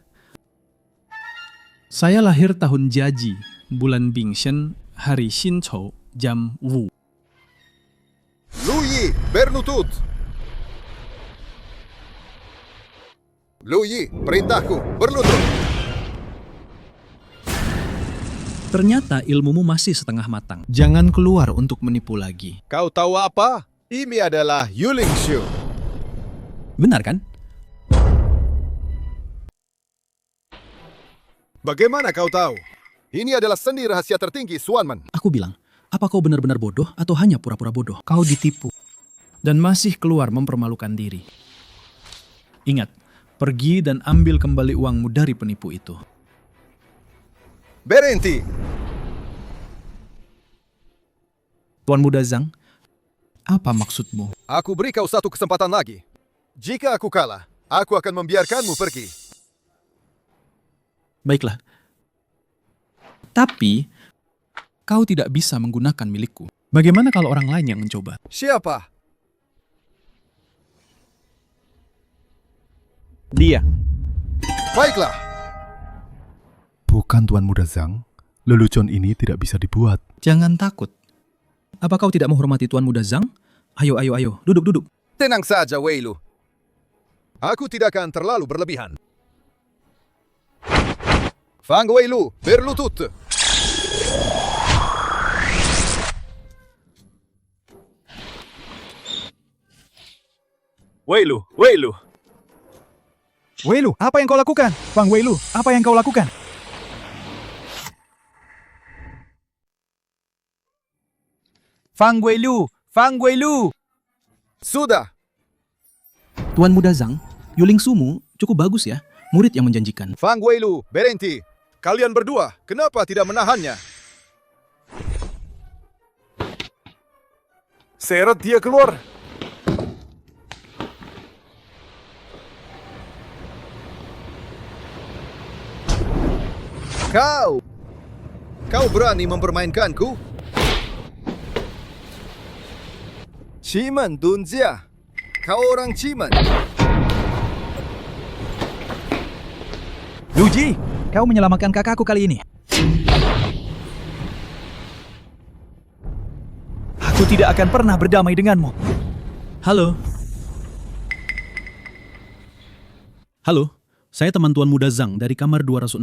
Saya lahir tahun Jiaji, bulan Bingshen, hari Xinchou, jam Wu. Lu Yi, berlutut. Lu Yi, perintahku, berlutut. Ternyata ilmumu masih setengah matang. Jangan keluar untuk menipu lagi. Kau tahu apa? Ini adalah Yuling Shu. Benar kan? Bagaimana kau tahu? Ini adalah sendi rahasia tertinggi, Swanman. Aku bilang, apa kau benar-benar bodoh atau hanya pura-pura bodoh? Kau ditipu. Dan masih keluar mempermalukan diri. Ingat, pergi dan ambil kembali uangmu dari penipu itu. Berhenti! Tuan Muda Zhang, apa maksudmu? Aku beri kau satu kesempatan lagi. Jika aku kalah, aku akan membiarkanmu pergi. Baiklah. Tapi, kau tidak bisa menggunakan milikku. Bagaimana kalau orang lain yang mencoba? Siapa? Dia. Baiklah. Bukan Tuan Muda Zhang, lelucon ini tidak bisa dibuat. Jangan takut. Apa kau tidak menghormati Tuan Muda Zhang? Ayo, duduk. Tenang saja, Wei Lu. Aku tidak akan terlalu berlebihan. Fang Wei Lu, berlutut. Wei Lu. Wei Lu, apa yang kau lakukan? Fang Wei Lu, apa yang kau lakukan? Fang Wei Lu. Sudah. Tuan Muda Zhang, Yuling Sumu cukup bagus ya. Murid yang menjanjikan. Fang Wei Lu, berhenti. Kalian berdua, kenapa tidak menahannya? Seret dia keluar. Kau berani mempermainkanku? Cimen Dunjia, kau orang Cimen. Lu Ji, kau menyelamatkan kakakku kali ini. Aku tidak akan pernah berdamai denganmu. Halo, saya teman Tuan Muda Zhang dari kamar 206.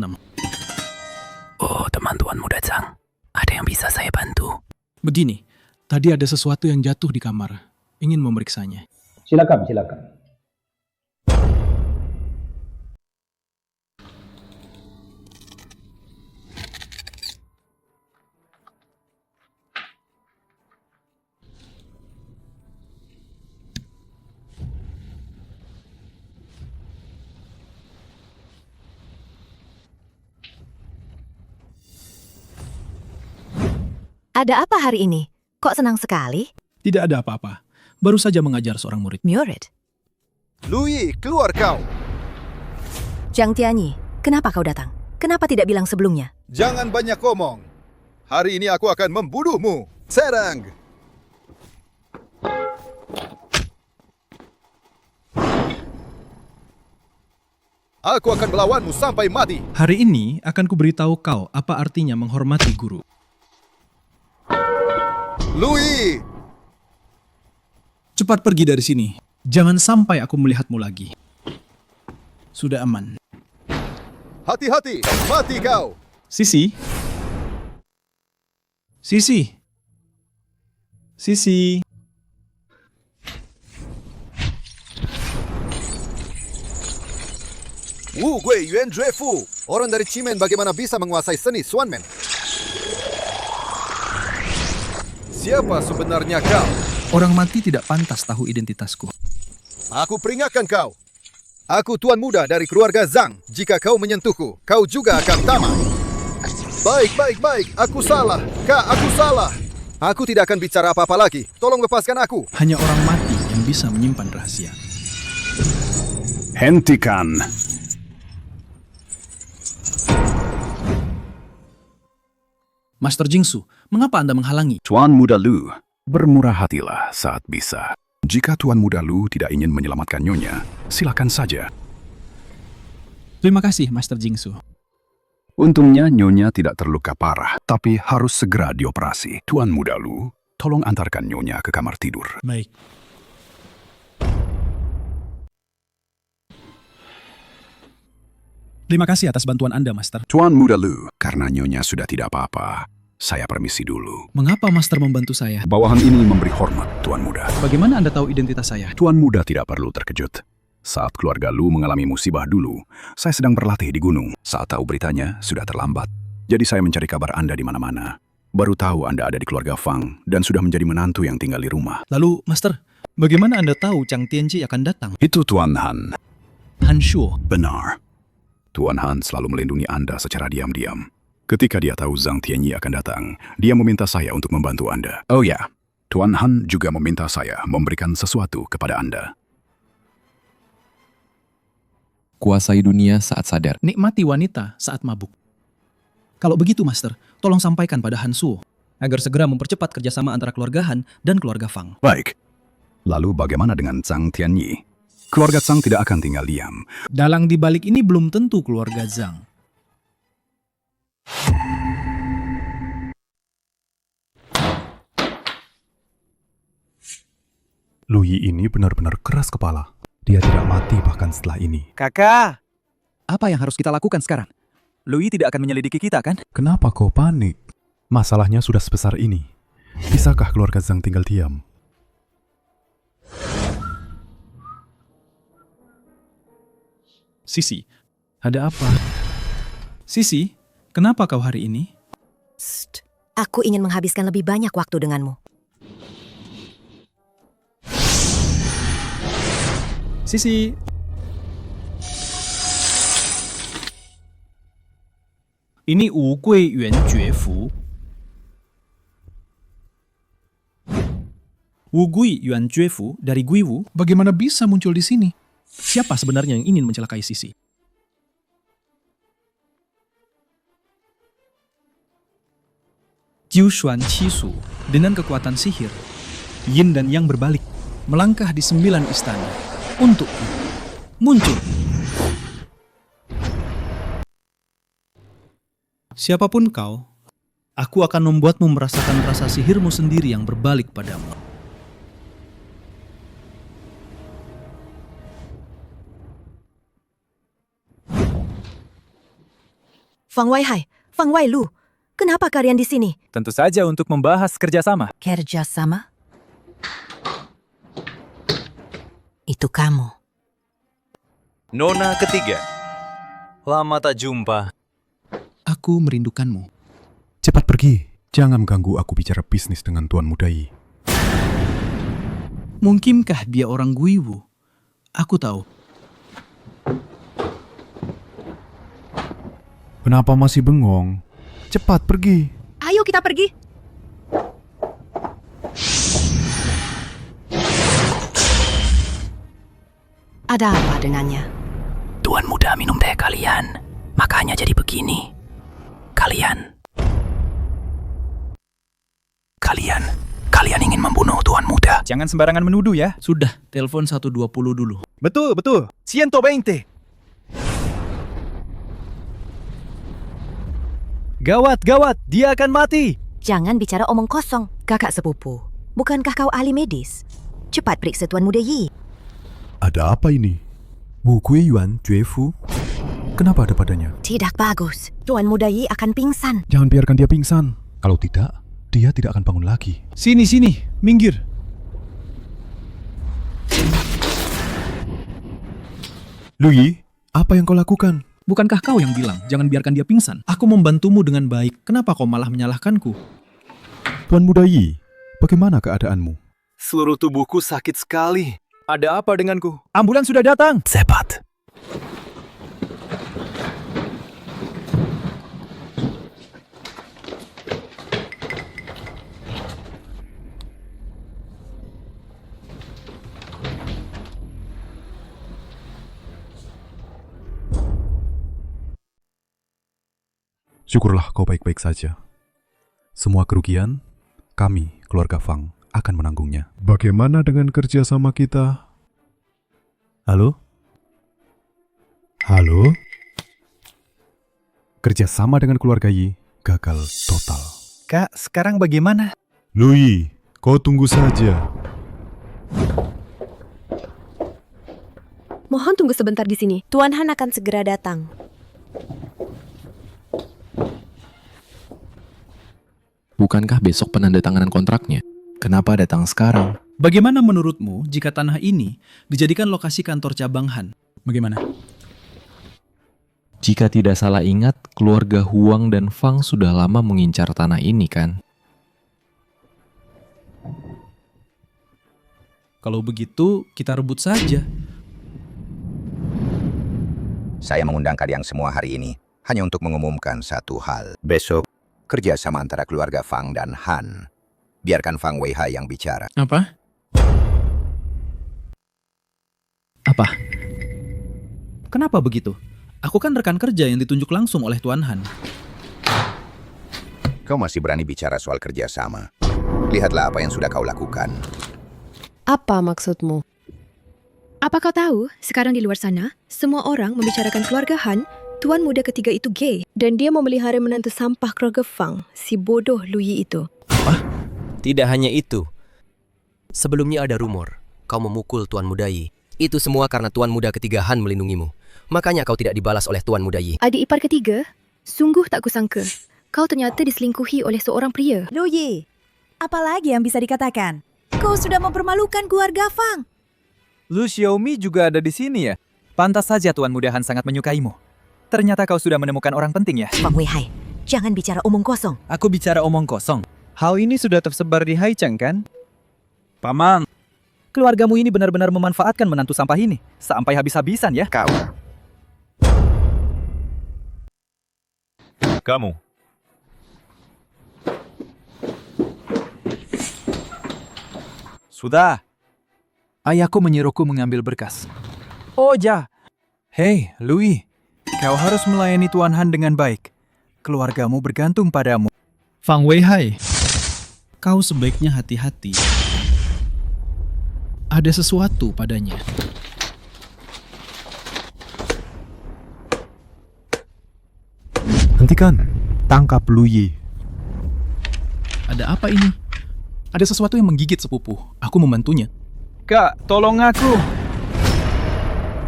Oh, teman Tuan Muda Zhang. Ada yang bisa saya bantu? Begini, tadi ada sesuatu yang jatuh di kamar. Ingin memeriksanya. Silakan. Ada apa hari ini? Kok senang sekali? Tidak ada apa-apa. Baru saja mengajar seorang murid. Murid? Lu Yi, keluar kau. Jiang Tianyi, kenapa kau datang? Kenapa tidak bilang sebelumnya? Jangan banyak ngomong. Hari ini aku akan membunuhmu. Serang. Aku akan melawanmu sampai mati. Hari ini akan kuberitahu kau apa artinya menghormati guru. Lu Yi! Cepat pergi dari sini. Jangan sampai aku melihatmu lagi. Sudah aman. Hati-hati, mati kau. Sisi. Wu Gui Yuan Jue Fu. Orang dari Cimen bagaimana bisa menguasai seni Swanman? Siapa sebenarnya kau? Orang mati tidak pantas tahu identitasku. Aku peringatkan kau. Aku tuan muda dari keluarga Zhang. Jika kau menyentuhku, kau juga akan tamat. Baik. Aku salah. Kak, aku salah. Aku tidak akan bicara apa-apa lagi. Tolong lepaskan aku. Hanya orang mati yang bisa menyimpan rahasia. Hentikan. Master Jingsu, mengapa Anda menghalangi? Tuan Muda Lu, bermurah hatilah saat bisa. Jika Tuan Muda Lu tidak ingin menyelamatkan Nyonya, silakan saja. Terima kasih, Master Jingsu. Untungnya Nyonya tidak terluka parah, tapi harus segera dioperasi. Tuan Muda Lu, tolong antarkan Nyonya ke kamar tidur. Baik. Terima kasih atas bantuan Anda, Master. Tuan Muda Lu, karena Nyonya sudah tidak apa-apa, saya permisi dulu. Mengapa Master membantu saya? Bawahan ini memberi hormat, Tuan Muda. Bagaimana Anda tahu identitas saya? Tuan Muda tidak perlu terkejut. Saat keluarga Lu mengalami musibah dulu, saya sedang berlatih di gunung. Saat tahu beritanya, sudah terlambat. Jadi saya mencari kabar Anda di mana-mana. Baru tahu Anda ada di keluarga Fang dan sudah menjadi menantu yang tinggal di rumah. Lalu, Master, bagaimana Anda tahu Chang Tianji akan datang? Itu Tuan Han. Han Shuo. Benar. Tuan Han selalu melindungi Anda secara diam-diam. Ketika dia tahu Zhang Tianyi akan datang, dia meminta saya untuk membantu Anda. Oh ya, Tuan Han juga meminta saya memberikan sesuatu kepada Anda. Kuasai dunia saat sadar. Nikmati wanita saat mabuk. Kalau begitu, Master, tolong sampaikan pada Han Shuo agar segera mempercepat kerjasama antara keluarga Han dan keluarga Fang. Baik. Lalu bagaimana dengan Zhang Tianyi? Keluarga Zhang tidak akan tinggal diam. Dalang di balik ini belum tentu keluarga Zhang. Lu Yi ini benar-benar keras kepala. Dia tidak mati bahkan setelah ini. Kakak! Apa yang harus kita lakukan sekarang? Lu Yi tidak akan menyelidiki kita, kan? Kenapa kau panik? Masalahnya sudah sebesar ini. Bisakah keluarga Zhang tinggal diam? Sisi, ada apa? Sisi, kenapa kau hari ini? Aku ingin menghabiskan lebih banyak waktu denganmu. Sisi. Ini Wu Gui Yuan Jue Fu. Wu Gui Yuan Jue Fu dari Gui Wu bagaimana bisa muncul di sini? Siapa sebenarnya yang ingin mencelakai Sisi? Jiu Xuan Qi Su dengan kekuatan sihir, Yin dan Yang berbalik, melangkah di 9 istana untuk muncul. Siapapun kau, aku akan membuatmu merasakan rasa sihirmu sendiri yang berbalik padamu. Fang Weihai, Fang Weilu, kenapa kalian di sini? Tentu saja untuk membahas kerjasama. Kerjasama? Itu kamu. Nona ketiga. Lama tak jumpa. Aku merindukanmu. Cepat pergi. Jangan ganggu aku bicara bisnis dengan Tuan Muda Yi. Mungkinkah dia orang Guiwu? Aku tahu. Kenapa masih bengong? Cepat pergi. Ayo kita pergi. Ada apa dengannya? Tuan Muda minum teh kalian, makanya jadi begini. Kalian ingin membunuh Tuan Muda. Jangan sembarangan menuduh ya. Sudah, telepon 120 dulu. Betul. 120. Gawat, dia akan mati. Jangan bicara omong kosong, kakak sepupu. Bukankah kau ahli medis? Cepat periksa Tuan Muda Yi. Ada apa ini? Wu Gui Yuan Jue Fu? Kenapa ada padanya? Tidak bagus. Tuan Muda Yi akan pingsan. Jangan biarkan dia pingsan. Kalau tidak, dia tidak akan bangun lagi. Sini, minggir. Lu Yi, apa yang kau lakukan? Bukankah kau yang bilang, jangan biarkan dia pingsan? Aku membantumu dengan baik, kenapa kau malah menyalahkanku? Tuan Muda Yi, bagaimana keadaanmu? Seluruh tubuhku sakit sekali. Ada apa denganku? Ambulans sudah datang. Cepat. Syukurlah kau baik-baik saja. Semua kerugian, kami, keluarga Fang, akan menanggungnya. Bagaimana dengan kerjasama kita? Halo? Halo? Kerjasama dengan keluarga Yi gagal total. Kak, sekarang bagaimana? Lui, kau tunggu saja. Mohon tunggu sebentar di sini. Tuan Han akan segera datang. Bukankah besok penandatanganan kontraknya? Kenapa datang sekarang? Bagaimana menurutmu jika tanah ini dijadikan lokasi kantor cabang Han? Bagaimana? Jika tidak salah ingat, keluarga Huang dan Fang sudah lama mengincar tanah ini kan? Kalau begitu, kita rebut saja. Saya mengundang kalian semua hari ini hanya untuk mengumumkan satu hal. Besok, kerjasama antara keluarga Fang dan Han. Biarkan Fang Weihai yang bicara. Apa? Apa? Kenapa begitu? Aku kan rekan kerja yang ditunjuk langsung oleh Tuan Han. Kau masih berani bicara soal kerjasama. Lihatlah apa yang sudah kau lakukan. Apa maksudmu? Apa kau tahu, sekarang di luar sana, semua orang membicarakan keluarga Han, tuan muda ketiga itu gay, dan dia memelihara menantu sampah keluarga Fang, si bodoh Lui itu. Tidak hanya itu. Sebelumnya ada rumor, kau memukul Tuan Muda Yi. Itu semua karena Tuan Muda ketiga Han melindungimu. Makanya kau tidak dibalas oleh Tuan Muda Yi. Adik ipar ketiga? Sungguh tak kusangka. Kau ternyata diselingkuhi oleh seorang pria. Lu Yi, apa lagi yang bisa dikatakan? Kau sudah mempermalukan keluarga Fang. Lu Xiaomi juga ada di sini ya? Pantas saja Tuan Muda Han sangat menyukaimu. Ternyata kau sudah menemukan orang penting ya? Fang Weihai, jangan bicara omong kosong. Aku bicara omong kosong. Hal ini sudah tersebar di Haicheng kan? Paman, keluargamu ini benar-benar memanfaatkan menantu sampah ini. Sampai habis-habisan ya? Kamu. Sudah. Ayahku menyuruhku mengambil berkas. Oh ja. Hei, Louis. Kau harus melayani Tuan Han dengan baik. Keluargamu bergantung padamu. Fang Weihai, kau sebaiknya hati-hati. Ada sesuatu padanya. Hentikan. Tangkap Lui. Ada apa ini? Ada sesuatu yang menggigit sepupu. Aku membantunya. Kak, tolong aku.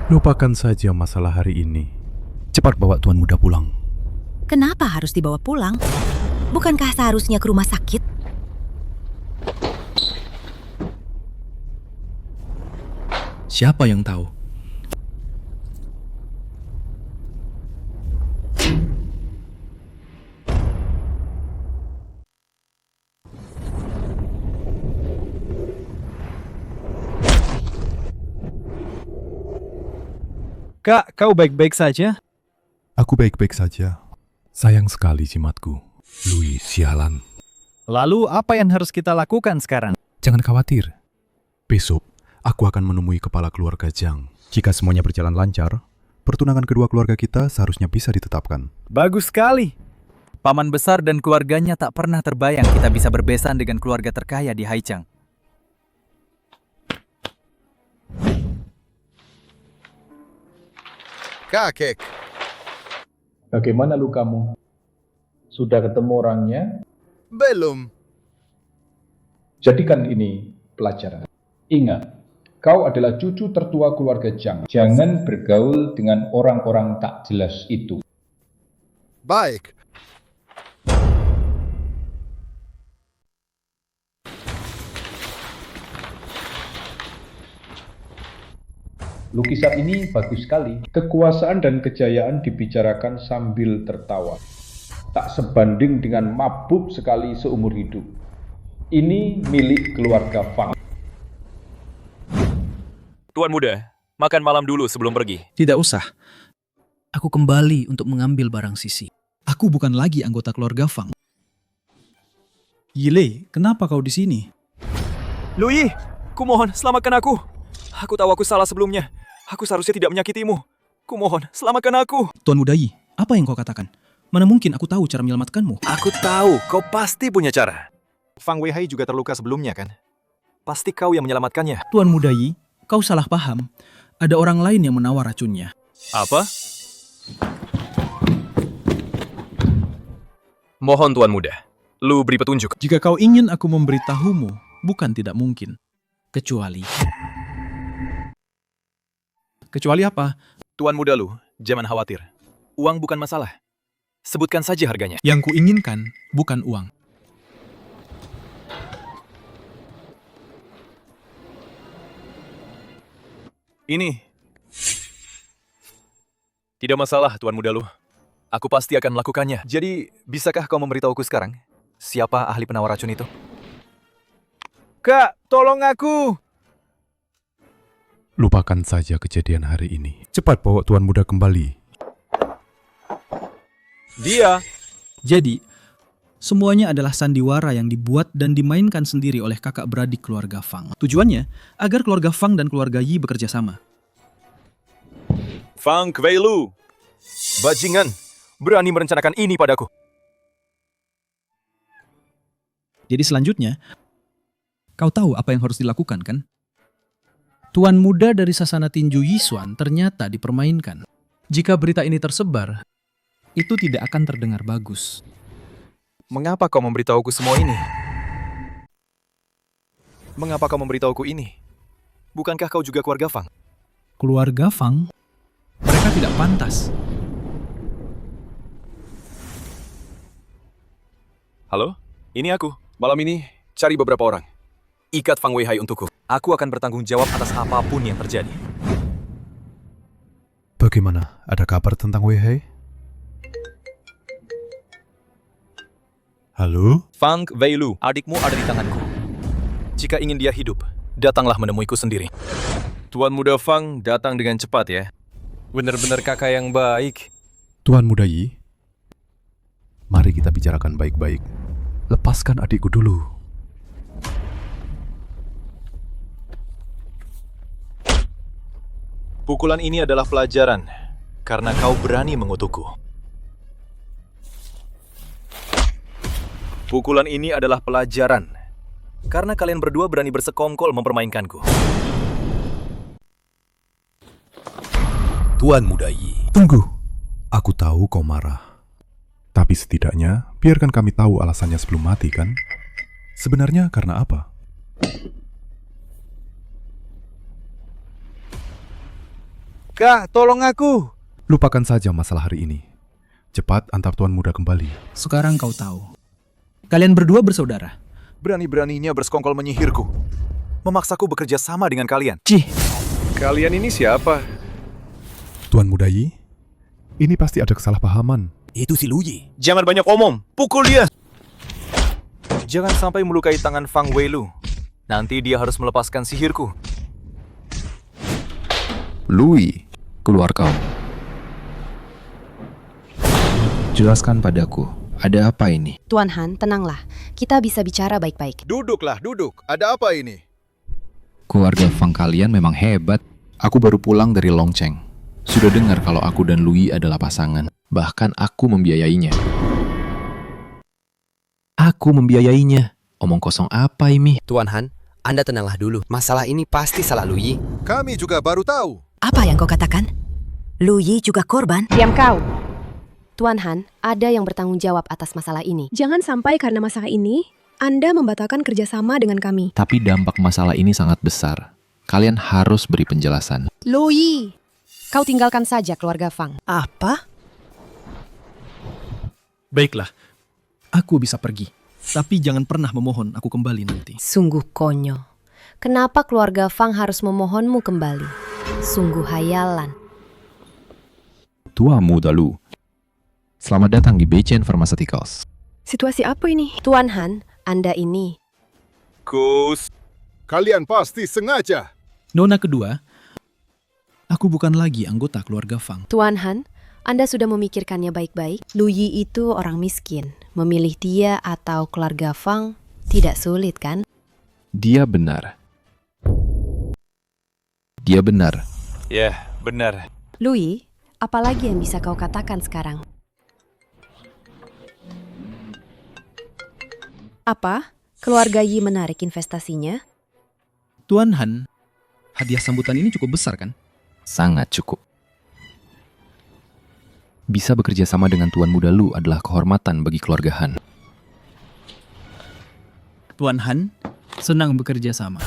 Lupakan saja masalah hari ini. Cepat bawa Tuan Muda pulang. Kenapa harus dibawa pulang? Bukankah seharusnya ke rumah sakit? Siapa yang tahu? Kak, kau baik-baik saja? Aku baik-baik saja. Sayang sekali jimatku. Lui, sialan. Lalu apa yang harus kita lakukan sekarang? Jangan khawatir. Besok, aku akan menemui kepala keluarga Jiang. Jika semuanya berjalan lancar, pertunangan kedua keluarga kita seharusnya bisa ditetapkan. Bagus sekali. Paman besar dan keluarganya tak pernah terbayang kita bisa berbesan dengan keluarga terkaya di Haicheng. Kakek. Bagaimana lukamu? Sudah ketemu orangnya? Belum. Jadikan ini pelajaran. Ingat, kau adalah cucu tertua keluarga Jiang. Jangan bergaul dengan orang-orang tak jelas itu. Baik. Lukisan ini bagus sekali. Kekuasaan dan kejayaan dibicarakan sambil tertawa. Tak sebanding dengan mabuk sekali seumur hidup. Ini milik keluarga Fang. Tuan Muda, makan malam dulu sebelum pergi. Tidak usah. Aku kembali untuk mengambil barang Sisi. Aku bukan lagi anggota keluarga Fang. Yile, kenapa kau di sini? Lui, kumohon selamatkan aku. Aku tahu aku salah sebelumnya. Aku seharusnya tidak menyakitimu. Kumohon, selamatkan aku. Tuan Muda Yi, apa yang kau katakan? Mana mungkin aku tahu cara menyelamatkanmu? Aku tahu, kau pasti punya cara. Fang Weihai juga terluka sebelumnya kan? Pasti kau yang menyelamatkannya. Tuan Muda Yi, kau salah paham. Ada orang lain yang menawar racunnya. Apa? Mohon Tuan Muda, Lu beri petunjuk. Jika kau ingin aku memberitahumu, bukan tidak mungkin. Kecuali apa? Tuan Muda Lu, jangan khawatir. Uang bukan masalah. Sebutkan saja harganya. Yang kuinginkan bukan uang. Ini. Tidak masalah, Tuan Muda Lu. Aku pasti akan melakukannya. Jadi, bisakah kau memberitahuku sekarang? Siapa ahli penawar racun itu? Kak, tolong aku! Lupakan saja kejadian hari ini. Cepat bawa Tuan Muda kembali. Dia! Jadi, semuanya adalah sandiwara yang dibuat dan dimainkan sendiri oleh kakak beradik keluarga Fang. Tujuannya, agar keluarga Fang dan keluarga Yi bekerja sama. Fang Kweilu! Bajingan! Berani merencanakan ini padaku. Jadi selanjutnya, kau tahu apa yang harus dilakukan, kan? Tuan muda dari sasana tinju Yisuan ternyata dipermainkan. Jika berita ini tersebar, itu tidak akan terdengar bagus. Mengapa kau memberitahuku semua ini? Mengapa kau memberitahuku ini? Bukankah kau juga keluarga Fang? Keluarga Fang? Mereka tidak pantas. Halo? Ini aku. Malam ini, cari beberapa orang. Ikat Fang Weihai untukku. Aku akan bertanggung jawab atas apapun yang terjadi. Bagaimana? Ada kabar tentang Weihai? Halo? Fang Weilu, adikmu ada di tanganku. Jika ingin dia hidup, datanglah menemuiku sendiri. Tuan Muda Fang datang dengan cepat ya. Benar-benar kakak yang baik. Tuan Muda Yi, mari kita bicarakan baik-baik. Lepaskan adikku dulu. Pukulan ini adalah pelajaran, karena kau berani mengutukku. Pukulan ini adalah pelajaran, karena kalian berdua berani bersekongkol mempermainkanku. Tuan Muda Yi. Tunggu. Aku tahu kau marah. Tapi setidaknya, biarkan kami tahu alasannya sebelum mati, kan? Sebenarnya karena apa? Kak, tolong aku! Lupakan saja masalah hari ini. Cepat antar Tuan Muda kembali. Sekarang kau tahu. Kalian berdua bersaudara. Berani-beraninya bersekongkol menyihirku. Memaksaku bekerja sama dengan kalian. Cih! Kalian ini siapa? Tuan Muda Yi, ini pasti ada kesalahpahaman. Itu si Lu Yi. Jangan banyak omong, pukul dia! Jangan sampai melukai tangan Fang Weilu. Nanti dia harus melepaskan sihirku. Lu Yi, keluar kau. Jelaskan padaku, ada apa ini? Tuan Han, tenanglah. Kita bisa bicara baik-baik. Duduklah, duduk. Ada apa ini? Keluarga Fang kalian memang hebat. Aku baru pulang dari Longcheng. Sudah dengar kalau aku dan Lu Yi adalah pasangan. Bahkan aku membiayainya. Aku membiayainya. Omong kosong apa ini? Tuan Han, Anda tenanglah dulu. Masalah ini pasti salah Lu Yi. Kami juga baru tahu. Apa yang kau katakan? Lu Yi juga korban? Diam kau. Tuan Han, ada yang bertanggung jawab atas masalah ini. Jangan sampai karena masalah ini, Anda membatalkan kerjasama dengan kami. Tapi dampak masalah ini sangat besar. Kalian harus beri penjelasan. Lu Yi, kau tinggalkan saja keluarga Fang. Apa? Baiklah, aku bisa pergi. Tapi jangan pernah memohon aku kembali nanti. Sungguh konyol. Kenapa keluarga Fang harus memohonmu kembali? Sungguh hayalan. Tua Muda Lu. Selamat datang di Beichen Pharmaceuticals. Situasi apa ini? Tuan Han, Anda ini. Kus. Kalian pasti sengaja. Nona kedua, aku bukan lagi anggota keluarga Fang. Tuan Han, Anda sudah memikirkannya baik-baik. Lu Yi itu orang miskin. Memilih dia atau keluarga Fang tidak sulit, kan? Dia benar. Dia benar. Ya, benar. Lu Yi, apalagi yang bisa kau katakan sekarang? Apa? Keluarga Yi menarik investasinya? Tuan Han, hadiah sambutan ini cukup besar kan? Sangat cukup. Bisa bekerja sama dengan Tuan Muda Lu adalah kehormatan bagi keluarga Han. Tuan Han, senang bekerja sama.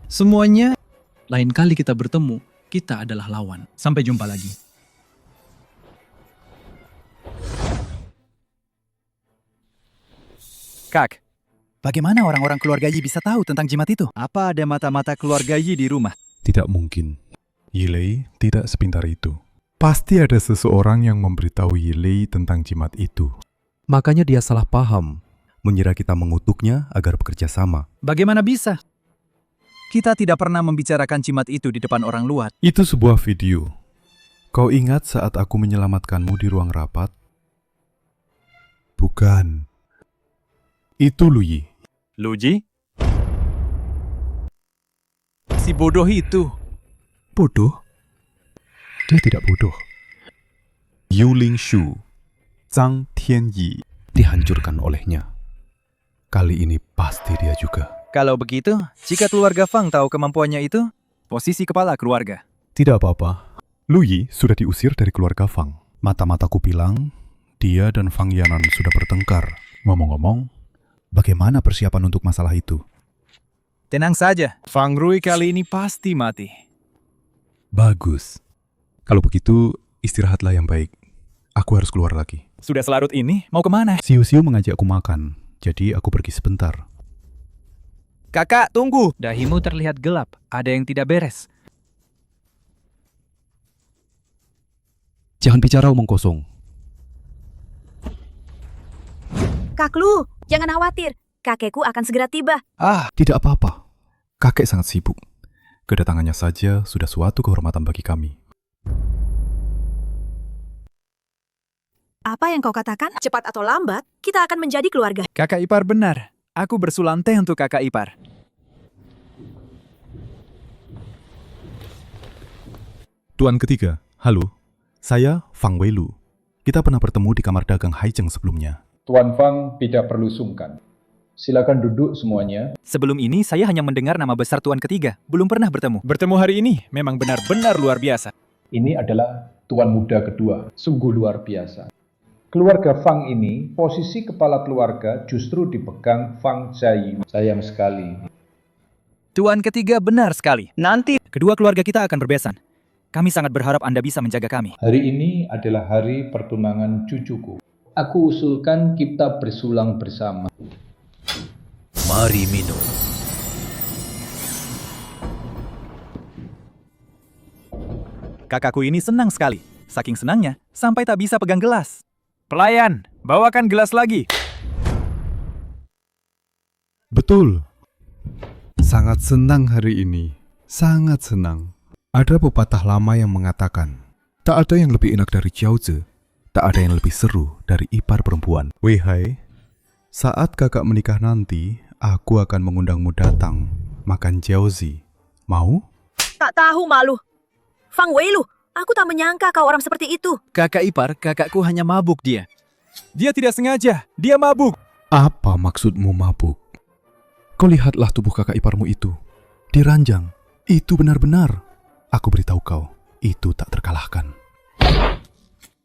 Semuanya, lain kali kita bertemu, kita adalah lawan. Sampai jumpa lagi. Kak, bagaimana orang-orang keluarga Yi bisa tahu tentang jimat itu? Apa ada mata-mata keluarga Yi di rumah? Tidak mungkin. Yilei tidak sepintar itu. Pasti ada seseorang yang memberitahu Yilei tentang jimat itu. Makanya dia salah paham, mengira kita mengutuknya agar bekerja sama. Bagaimana bisa? Kita tidak pernah membicarakan jimat itu di depan orang luar. Itu sebuah video. Kau ingat saat aku menyelamatkanmu di ruang rapat? Bukan. Itu Luyi. Luji? Si bodoh itu. Bodoh? Dia tidak bodoh. Yuling Shu, Zhang Tianyi, dihancurkan olehnya. Kali ini pasti dia juga. Kalau begitu, jika keluarga Fang tahu kemampuannya itu, posisi kepala keluarga. Tidak apa-apa. Luyi sudah diusir dari keluarga Fang. Mata-mataku bilang, dia dan Fang Yanan sudah bertengkar. Ngomong-ngomong, bagaimana persiapan untuk masalah itu? Tenang saja, Fang Rui kali ini pasti mati. Bagus. Kalau begitu, istirahatlah yang baik. Aku harus keluar lagi. Sudah selarut ini, mau kemana? Siu-siu mengajakku makan, jadi aku pergi sebentar. Kakak, tunggu! Dahimu terlihat gelap, ada yang tidak beres. Jangan bicara omong kosong. Kak Lu, jangan khawatir. Kakekku akan segera tiba. Tidak apa-apa. Kakek sangat sibuk. Kedatangannya saja sudah suatu kehormatan bagi kami. Apa yang kau katakan? Cepat atau lambat, kita akan menjadi keluarga. Kakak ipar benar. Aku bersulam teh untuk kakak ipar. Tuan ketiga, halo. Saya Fang Weilu. Kita pernah bertemu di kamar dagang Haicheng sebelumnya. Tuan Fang tidak perlu sungkan. Silakan duduk semuanya. Sebelum ini saya hanya mendengar nama besar Tuan ketiga, belum pernah bertemu. Bertemu hari ini memang benar-benar luar biasa. Ini adalah Tuan muda kedua, sungguh luar biasa. Keluarga Fang ini, posisi kepala keluarga justru dipegang Fang Jiayu. Sayang sekali. Tuan ketiga benar sekali. Nanti kedua keluarga kita akan berbesan. Kami sangat berharap Anda bisa menjaga kami. Hari ini adalah hari pertunangan cucuku. Aku usulkan kita bersulang bersama. Mari minum. Kakakku ini senang sekali. Saking senangnya, sampai tak bisa pegang gelas. Pelayan, bawakan gelas lagi. Betul. Sangat senang hari ini. Sangat senang. Ada pepatah lama yang mengatakan, tak ada yang lebih enak dari Jiaozi, tak ada yang lebih seru dari ipar perempuan. Wei Hai, saat kakak menikah nanti, aku akan mengundangmu datang makan Jiaozi. Mau? Tak tahu malu. Fang Weilu, aku tak menyangka kau orang seperti itu. Kakak ipar, kakakku hanya mabuk dia. Dia tidak sengaja, dia mabuk. Apa maksudmu mabuk? Kau lihatlah tubuh kakak iparmu itu. Diranjang. Itu benar-benar. Aku beritahu kau, itu tak terkalahkan.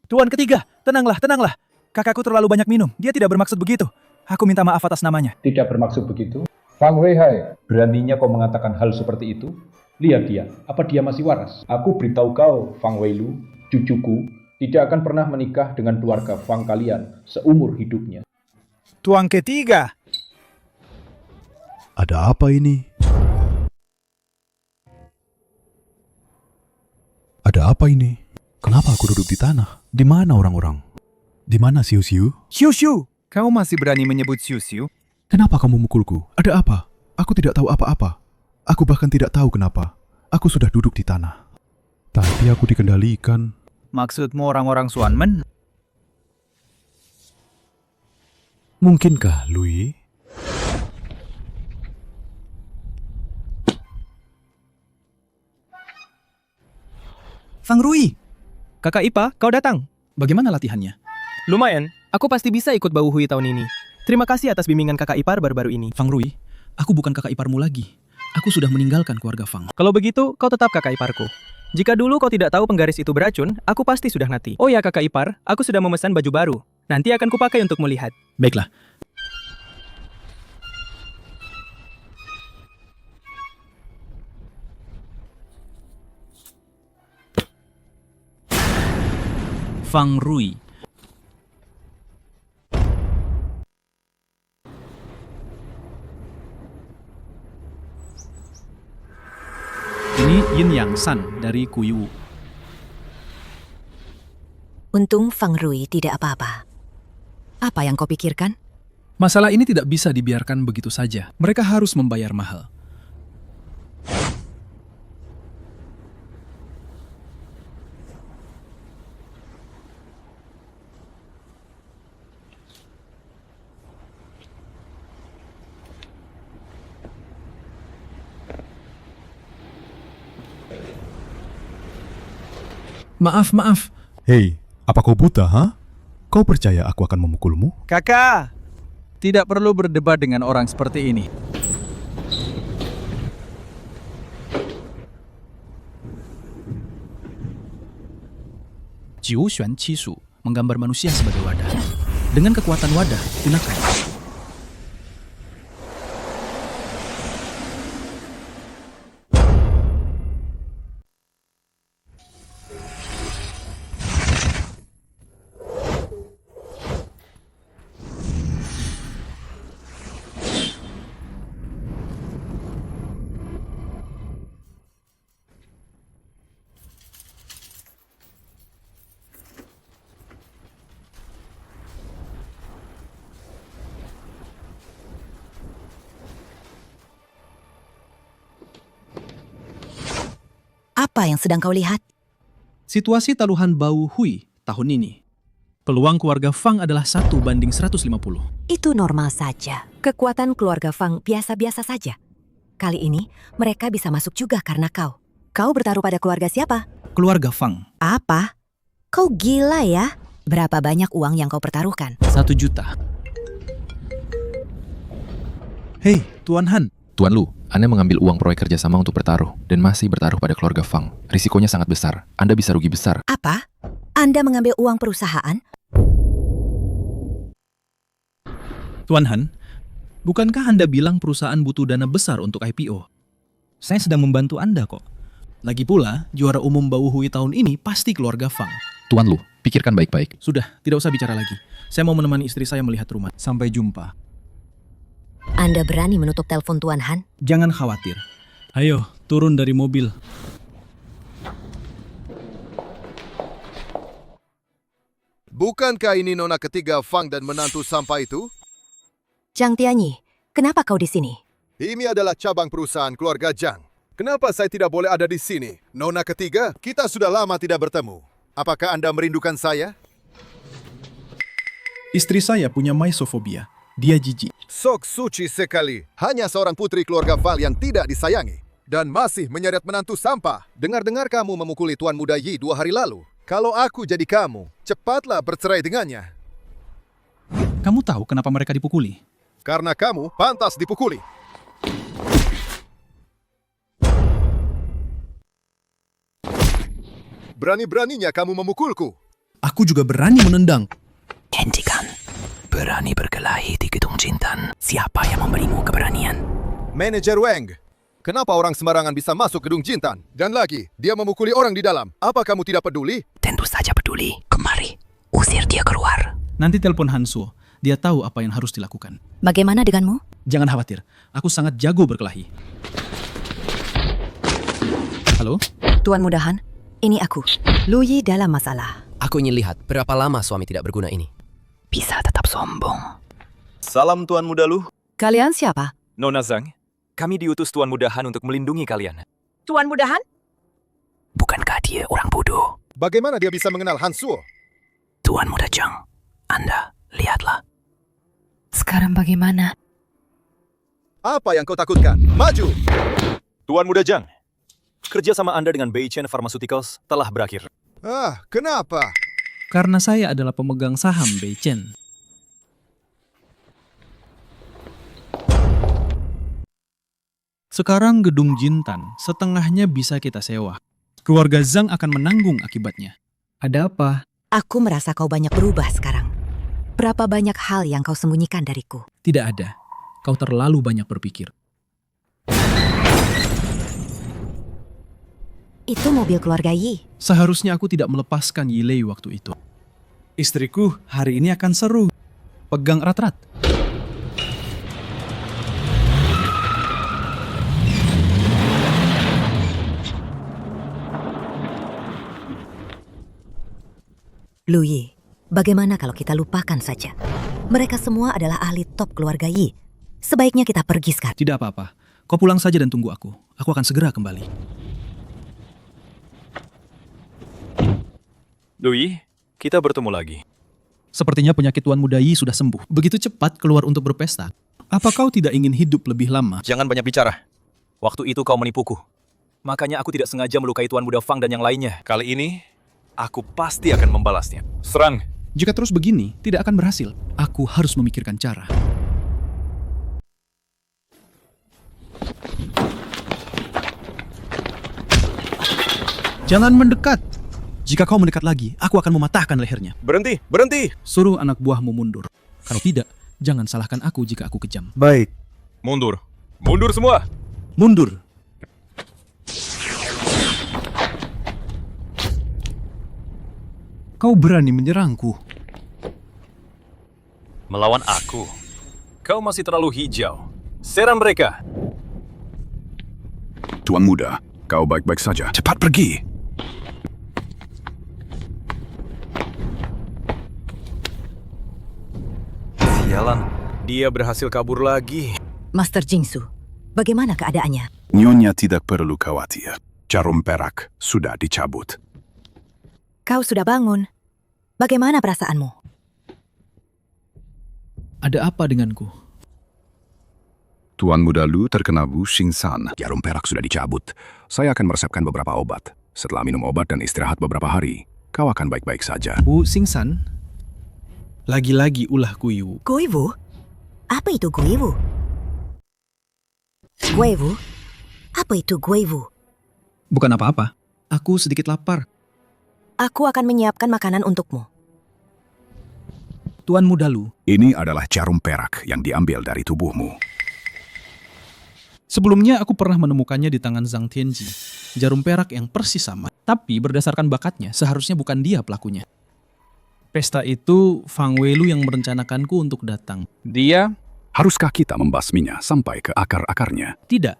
Tuan ketiga, tenanglah, tenanglah. Kakakku terlalu banyak minum, dia tidak bermaksud begitu. Aku minta maaf atas namanya. Tidak bermaksud begitu. Fang Weihai, beraninya kau mengatakan hal seperti itu? Lihat dia, apa dia masih waras? Aku beritahu kau, Fang Weilu, cucuku, tidak akan pernah menikah dengan keluarga Fang kalian seumur hidupnya. Tuan ketiga. Ada apa ini? Ada apa ini? Kenapa aku duduk di tanah? Di mana orang-orang? Di mana Siu-Siu? Siu-Siu, kau masih berani menyebut Siu-Siu? Kenapa kamu memukulku? Ada apa? Aku tidak tahu apa-apa. Aku bahkan tidak tahu kenapa. Aku sudah duduk di tanah. Tapi aku dikendalikan. Maksudmu orang-orang Xuanmen? Mungkinkah, Lui? Fang Rui, Kakak Ipa, kau datang. bagaimana latihannya? Lumayan. Aku pasti bisa ikut Bau Hui tahun ini. Terima kasih atas bimbingan kakak ipar baru-baru ini. Fang Rui, aku bukan kakak iparmu lagi. Aku sudah meninggalkan keluarga Fang. Kalau begitu, kau tetap kakak iparku. Jika dulu kau tidak tahu penggaris itu beracun, aku pasti sudah mati. Oh ya kakak ipar, aku sudah memesan baju baru. Nanti akan kupakai untuk melihat. Baiklah. Fang Rui. Ini Yin Yang San dari Kuyu. Untung Fang Rui tidak apa-apa. Apa yang kau pikirkan? Masalah ini tidak bisa dibiarkan begitu saja. Mereka harus membayar mahal. Maaf. Hei, apa kau buta, ha? Kau percaya aku akan memukulmu? Kakak, tidak perlu berdebat dengan orang seperti ini. Jiu Xuan Qi Shu menggambar manusia sebagai wadah. Dengan kekuatan wadah, gunakan. Apa yang sedang kau lihat? Situasi taluhan Bau Hui tahun ini. Peluang keluarga Fang adalah 1:150. Itu normal saja. Kekuatan keluarga Fang biasa-biasa saja. Kali ini, mereka bisa masuk juga karena kau. Kau bertaruh pada keluarga siapa? Keluarga Fang. Apa? Kau gila ya? Berapa banyak uang yang kau pertaruhkan? 1 juta. Hei, Tuan Han. Tuan Lu, Anda mengambil uang proyek kerjasama untuk bertaruh dan masih bertaruh pada keluarga Fang. Risikonya sangat besar. Anda bisa rugi besar. Apa? Anda mengambil uang perusahaan? Tuan Han, bukankah Anda bilang perusahaan butuh dana besar untuk IPO? Saya sedang membantu Anda kok. Lagi pula, juara umum Bau Hui tahun ini pasti keluarga Fang. Tuan Lu, pikirkan baik-baik. Sudah, tidak usah bicara lagi. Saya mau menemani istri saya melihat rumah. Sampai jumpa. Anda berani menutup telepon Tuan Han? Jangan khawatir. Ayo, turun dari mobil. Bukankah ini nona ketiga Fang dan menantu sampah itu? Zhang Tianyi, kenapa kau di sini? Ini adalah cabang perusahaan keluarga Zhang. Kenapa saya tidak boleh ada di sini? Nona ketiga, kita sudah lama tidak bertemu. Apakah Anda merindukan saya? Istri saya punya maisofobia. Dia jijik. Sok suci sekali. Hanya seorang putri keluarga Val yang tidak disayangi. Dan masih menyeret menantu sampah. Dengar-dengar kamu memukuli Tuan Muda Yi 2 hari lalu. Kalau aku jadi kamu, cepatlah bercerai dengannya. Kamu tahu kenapa mereka dipukuli? Karena kamu pantas dipukuli. Berani-beraninya kamu memukulku. Aku juga berani menendang. Hentikan. Berani berkelahi di gedung Jintan. Siapa yang memberimu keberanian? Manajer Wang. Kenapa orang sembarangan bisa masuk gedung Jintan? Dan lagi, dia memukuli orang di dalam. Apa kamu tidak peduli? Tentu saja peduli. Kemari, usir dia keluar. Nanti telepon Hansuo. Dia tahu apa yang harus dilakukan. Bagaimana denganmu? Jangan khawatir. Aku sangat jago berkelahi. Halo? Tuan Muda Han, ini aku. Lu Yi dalam masalah. Aku ingin lihat berapa lama suami tidak berguna ini. Bisa tetap sombong. Salam Tuan Muda Lu. Kalian siapa? Nona Zhang, kami diutus Tuan Muda Han untuk melindungi kalian. Tuan Muda Han? Bukankah dia orang bodoh? Bagaimana dia bisa mengenal Hansuo? Tuan Muda Zhang, Anda lihatlah. Sekarang bagaimana? Apa yang kau takutkan? Maju! Tuan Muda Zhang, kerja sama Anda dengan Beichen Pharmaceuticals telah berakhir. Kenapa? Karena saya adalah pemegang saham Beichen. Sekarang gedung Jintan, setengahnya bisa kita sewa. Keluarga Zhang akan menanggung akibatnya. Ada apa? Aku merasa kau banyak berubah sekarang. Berapa banyak hal yang kau sembunyikan dariku? Tidak ada. Kau terlalu banyak berpikir. Itu mobil keluarga Yi. Seharusnya aku tidak melepaskan Yilei waktu itu. Istriku hari ini akan seru. Pegang erat-erat. Lu Yi, bagaimana kalau kita lupakan saja? Mereka semua adalah ahli top keluarga Yi. Sebaiknya kita pergi sekarang. Tidak apa-apa. Kau pulang saja dan tunggu aku. Aku akan segera kembali. Lui, kita bertemu lagi. Sepertinya penyakit Tuan Muda Yi sudah sembuh. Begitu cepat keluar untuk berpesta. Apa kau tidak ingin hidup lebih lama? Jangan banyak bicara. Waktu itu kau menipuku. Makanya aku tidak sengaja melukai Tuan Muda Fang dan yang lainnya. Kali ini, aku pasti akan membalasnya. Serang! Jika terus begini, tidak akan berhasil. Aku harus memikirkan cara. Jangan mendekat. Jika kau mendekat lagi, aku akan mematahkan lehernya. Berhenti! Berhenti! Suruh anak buahmu mundur. Kalau tidak, jangan salahkan aku jika aku kejam. Baik. Mundur. Mundur semua! Mundur. Kau berani menyerangku. Melawan aku? Kau masih terlalu hijau. Serang mereka! Tuan Muda, kau baik-baik saja. Cepat pergi! Sialan, dia berhasil kabur lagi. Master Jingsu, bagaimana keadaannya? Nyonya tidak perlu khawatir. Jarum perak sudah dicabut. Kau sudah bangun. Bagaimana perasaanmu? Ada apa denganku? Tuan Muda Lu terkena Bu Xingsan. Jarum perak sudah dicabut. Saya akan meresepkan beberapa obat. Setelah minum obat dan istirahat beberapa hari, kau akan baik-baik saja. Bu Xingsan? Lagi-lagi ulah Guiwu. Guiwu? Apa itu Guiwu? Guiwu? Apa itu Guiwu? Bukan apa-apa. Aku sedikit lapar. Aku akan menyiapkan makanan untukmu. Tuan Muda Lu. Ini adalah jarum perak yang diambil dari tubuhmu. Sebelumnya aku pernah menemukannya di tangan Zhang Tianji. Jarum perak yang persis sama. Tapi berdasarkan bakatnya, seharusnya bukan dia pelakunya. Pesta itu Fang Weilu yang merencanakanku untuk datang. Dia? Haruskah kita membasminya sampai ke akar-akarnya? Tidak.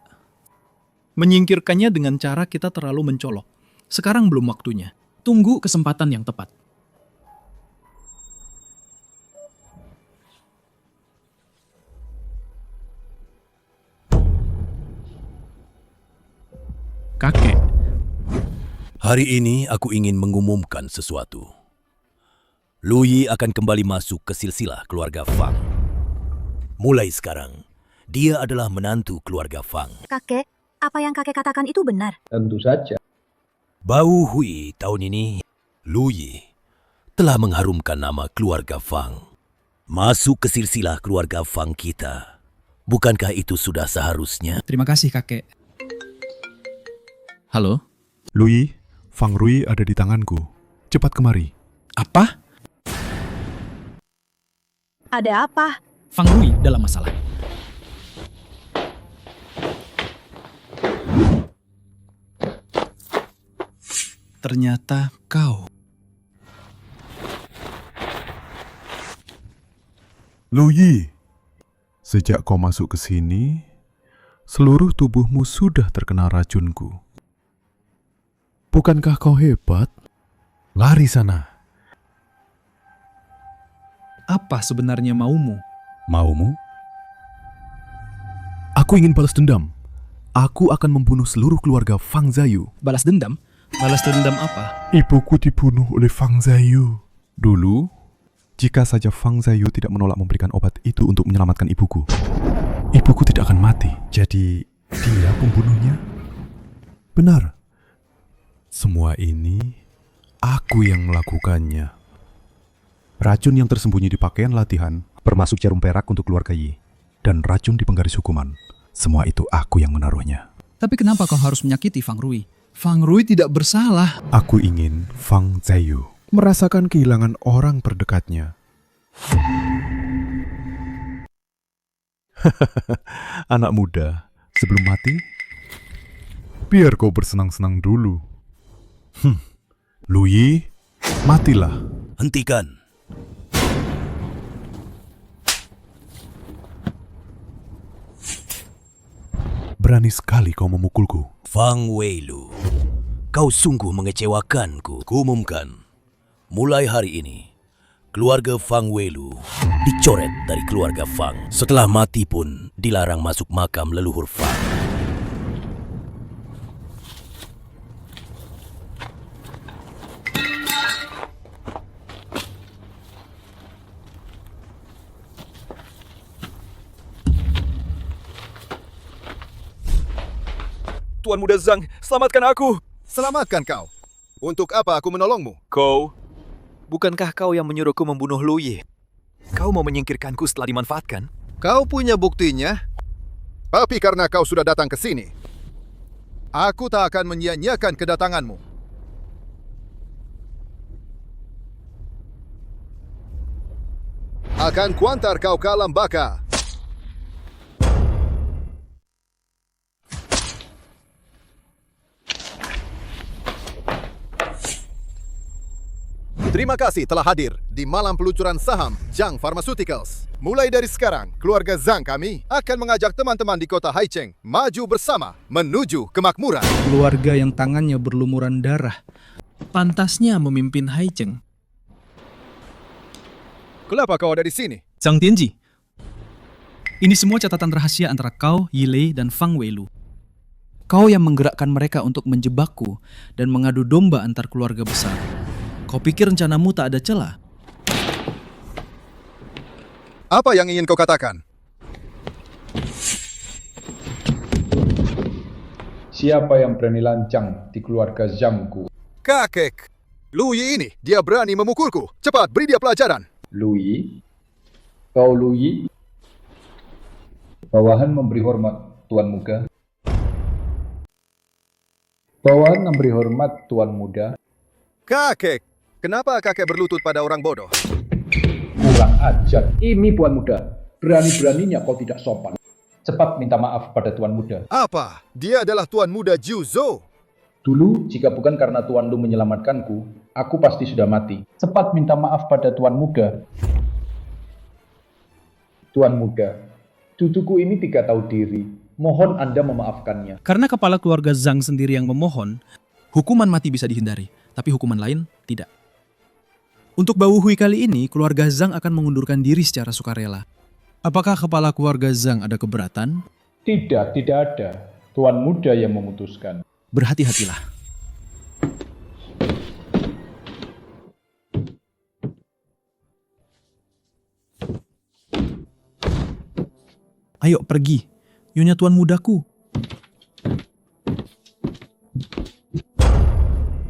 Menyingkirkannya dengan cara kita terlalu mencolok. Sekarang belum waktunya. Tunggu kesempatan yang tepat. Kakek. Hari ini aku ingin mengumumkan sesuatu. Lu Yi akan kembali masuk ke silsilah keluarga Fang. Mulai sekarang, dia adalah menantu keluarga Fang. Kakek, apa yang kakek katakan itu benar? Tentu saja. Bau Hui tahun ini, Lu Yi telah mengharumkan nama keluarga Fang. Masuk ke silsilah keluarga Fang kita. Bukankah itu sudah seharusnya? Terima kasih, kakek. Halo? Lu Yi, Fang Rui ada di tanganku. Cepat kemari. Apa? Ada apa? Fang Rui dalam masalah. Ternyata kau. Lu Yi, sejak kau masuk ke sini, seluruh tubuhmu sudah terkena racunku. Bukankah kau hebat? Lari sana. Apa sebenarnya maumu? Maumu? Aku ingin balas dendam. Aku akan membunuh seluruh keluarga Fang Zayu. Balas dendam? Balas dendam apa? Ibuku dibunuh oleh Fang Zayu. Dulu, jika saja Fang Zayu tidak menolak memberikan obat itu untuk menyelamatkan ibuku, ibuku tidak akan mati. Jadi, dia pembunuhnya? Benar. Semua ini, aku yang melakukannya. Racun yang tersembunyi di pakaian latihan, termasuk jarum perak untuk keluarga Yi, dan racun di penggaris hukuman, Semua itu aku yang menaruhnya. Tapi kenapa kau harus menyakiti Fang Rui? Fang Rui tidak bersalah. Aku ingin Fang Zaiyu merasakan kehilangan orang terdekatnya. Anak muda, sebelum mati, biar kau bersenang-senang dulu. Lu Yi, matilah. Hentikan. Berani sekali kau memukulku. Fang Weilu, kau sungguh mengecewakanku. Kuumumkan, mulai hari ini, keluarga Fang Weilu dicoret dari keluarga Fang. Setelah mati pun dilarang masuk makam leluhur Fang. Tuan Muda Zhang, selamatkan aku! Selamatkan kau. Untuk apa aku menolongmu? Bukankah kau yang menyuruhku membunuh Lu Yi? Kau mau menyingkirkanku setelah dimanfaatkan? Kau punya buktinya? Tapi karena kau sudah datang ke sini, aku tak akan menyia-nyiakan kedatanganmu. Akan kuantar kau ke alam baka. Terima kasih telah hadir di malam peluncuran saham Zhang Pharmaceuticals. Mulai dari sekarang, keluarga Zhang kami akan mengajak teman-teman di kota Haicheng maju bersama menuju kemakmuran. Keluarga yang tangannya berlumuran darah, pantasnya memimpin Haicheng. Kenapa kau ada di sini? Zhang Tianji, ini semua catatan rahasia antara kau, Yilei, dan Fang Weilu. Kau yang menggerakkan mereka untuk menjebakku dan mengadu domba antar keluarga besar. Kau pikir rencanamu tak ada celah? Apa yang ingin kau katakan? Siapa yang berani lancang di keluarga Zhangku? Kakek! Lu Yi ini, dia berani memukulku. Cepat, beri dia pelajaran. Lu Yi? Kau Lu Yi? Bawahan memberi hormat, Tuan Muda. Bawahan memberi hormat, Tuan Muda. Kakek! Kenapa kakek berlutut pada orang bodoh? Kurang ajar. Ini Tuan Muda. Berani-beraninya kau tidak sopan. Cepat minta maaf pada Tuan Muda. Apa? Dia adalah Tuan Muda Jiu Zhou. Dulu, jika bukan karena Tuan Lu menyelamatkanku, aku pasti sudah mati. Cepat minta maaf pada Tuan Muda. Tuan Muda, cucuku ini tidak tahu diri. Mohon Anda memaafkannya. Karena kepala keluarga Zhang sendiri yang memohon, hukuman mati bisa dihindari, tapi hukuman lain tidak. Untuk Bau Hui kali ini, keluarga Zhang akan mengundurkan diri secara sukarela. Apakah kepala keluarga Zhang ada keberatan? Tidak ada. Tuan Muda yang memutuskan. Berhati-hatilah. Ayo pergi, nyonya Tuan Mudaku.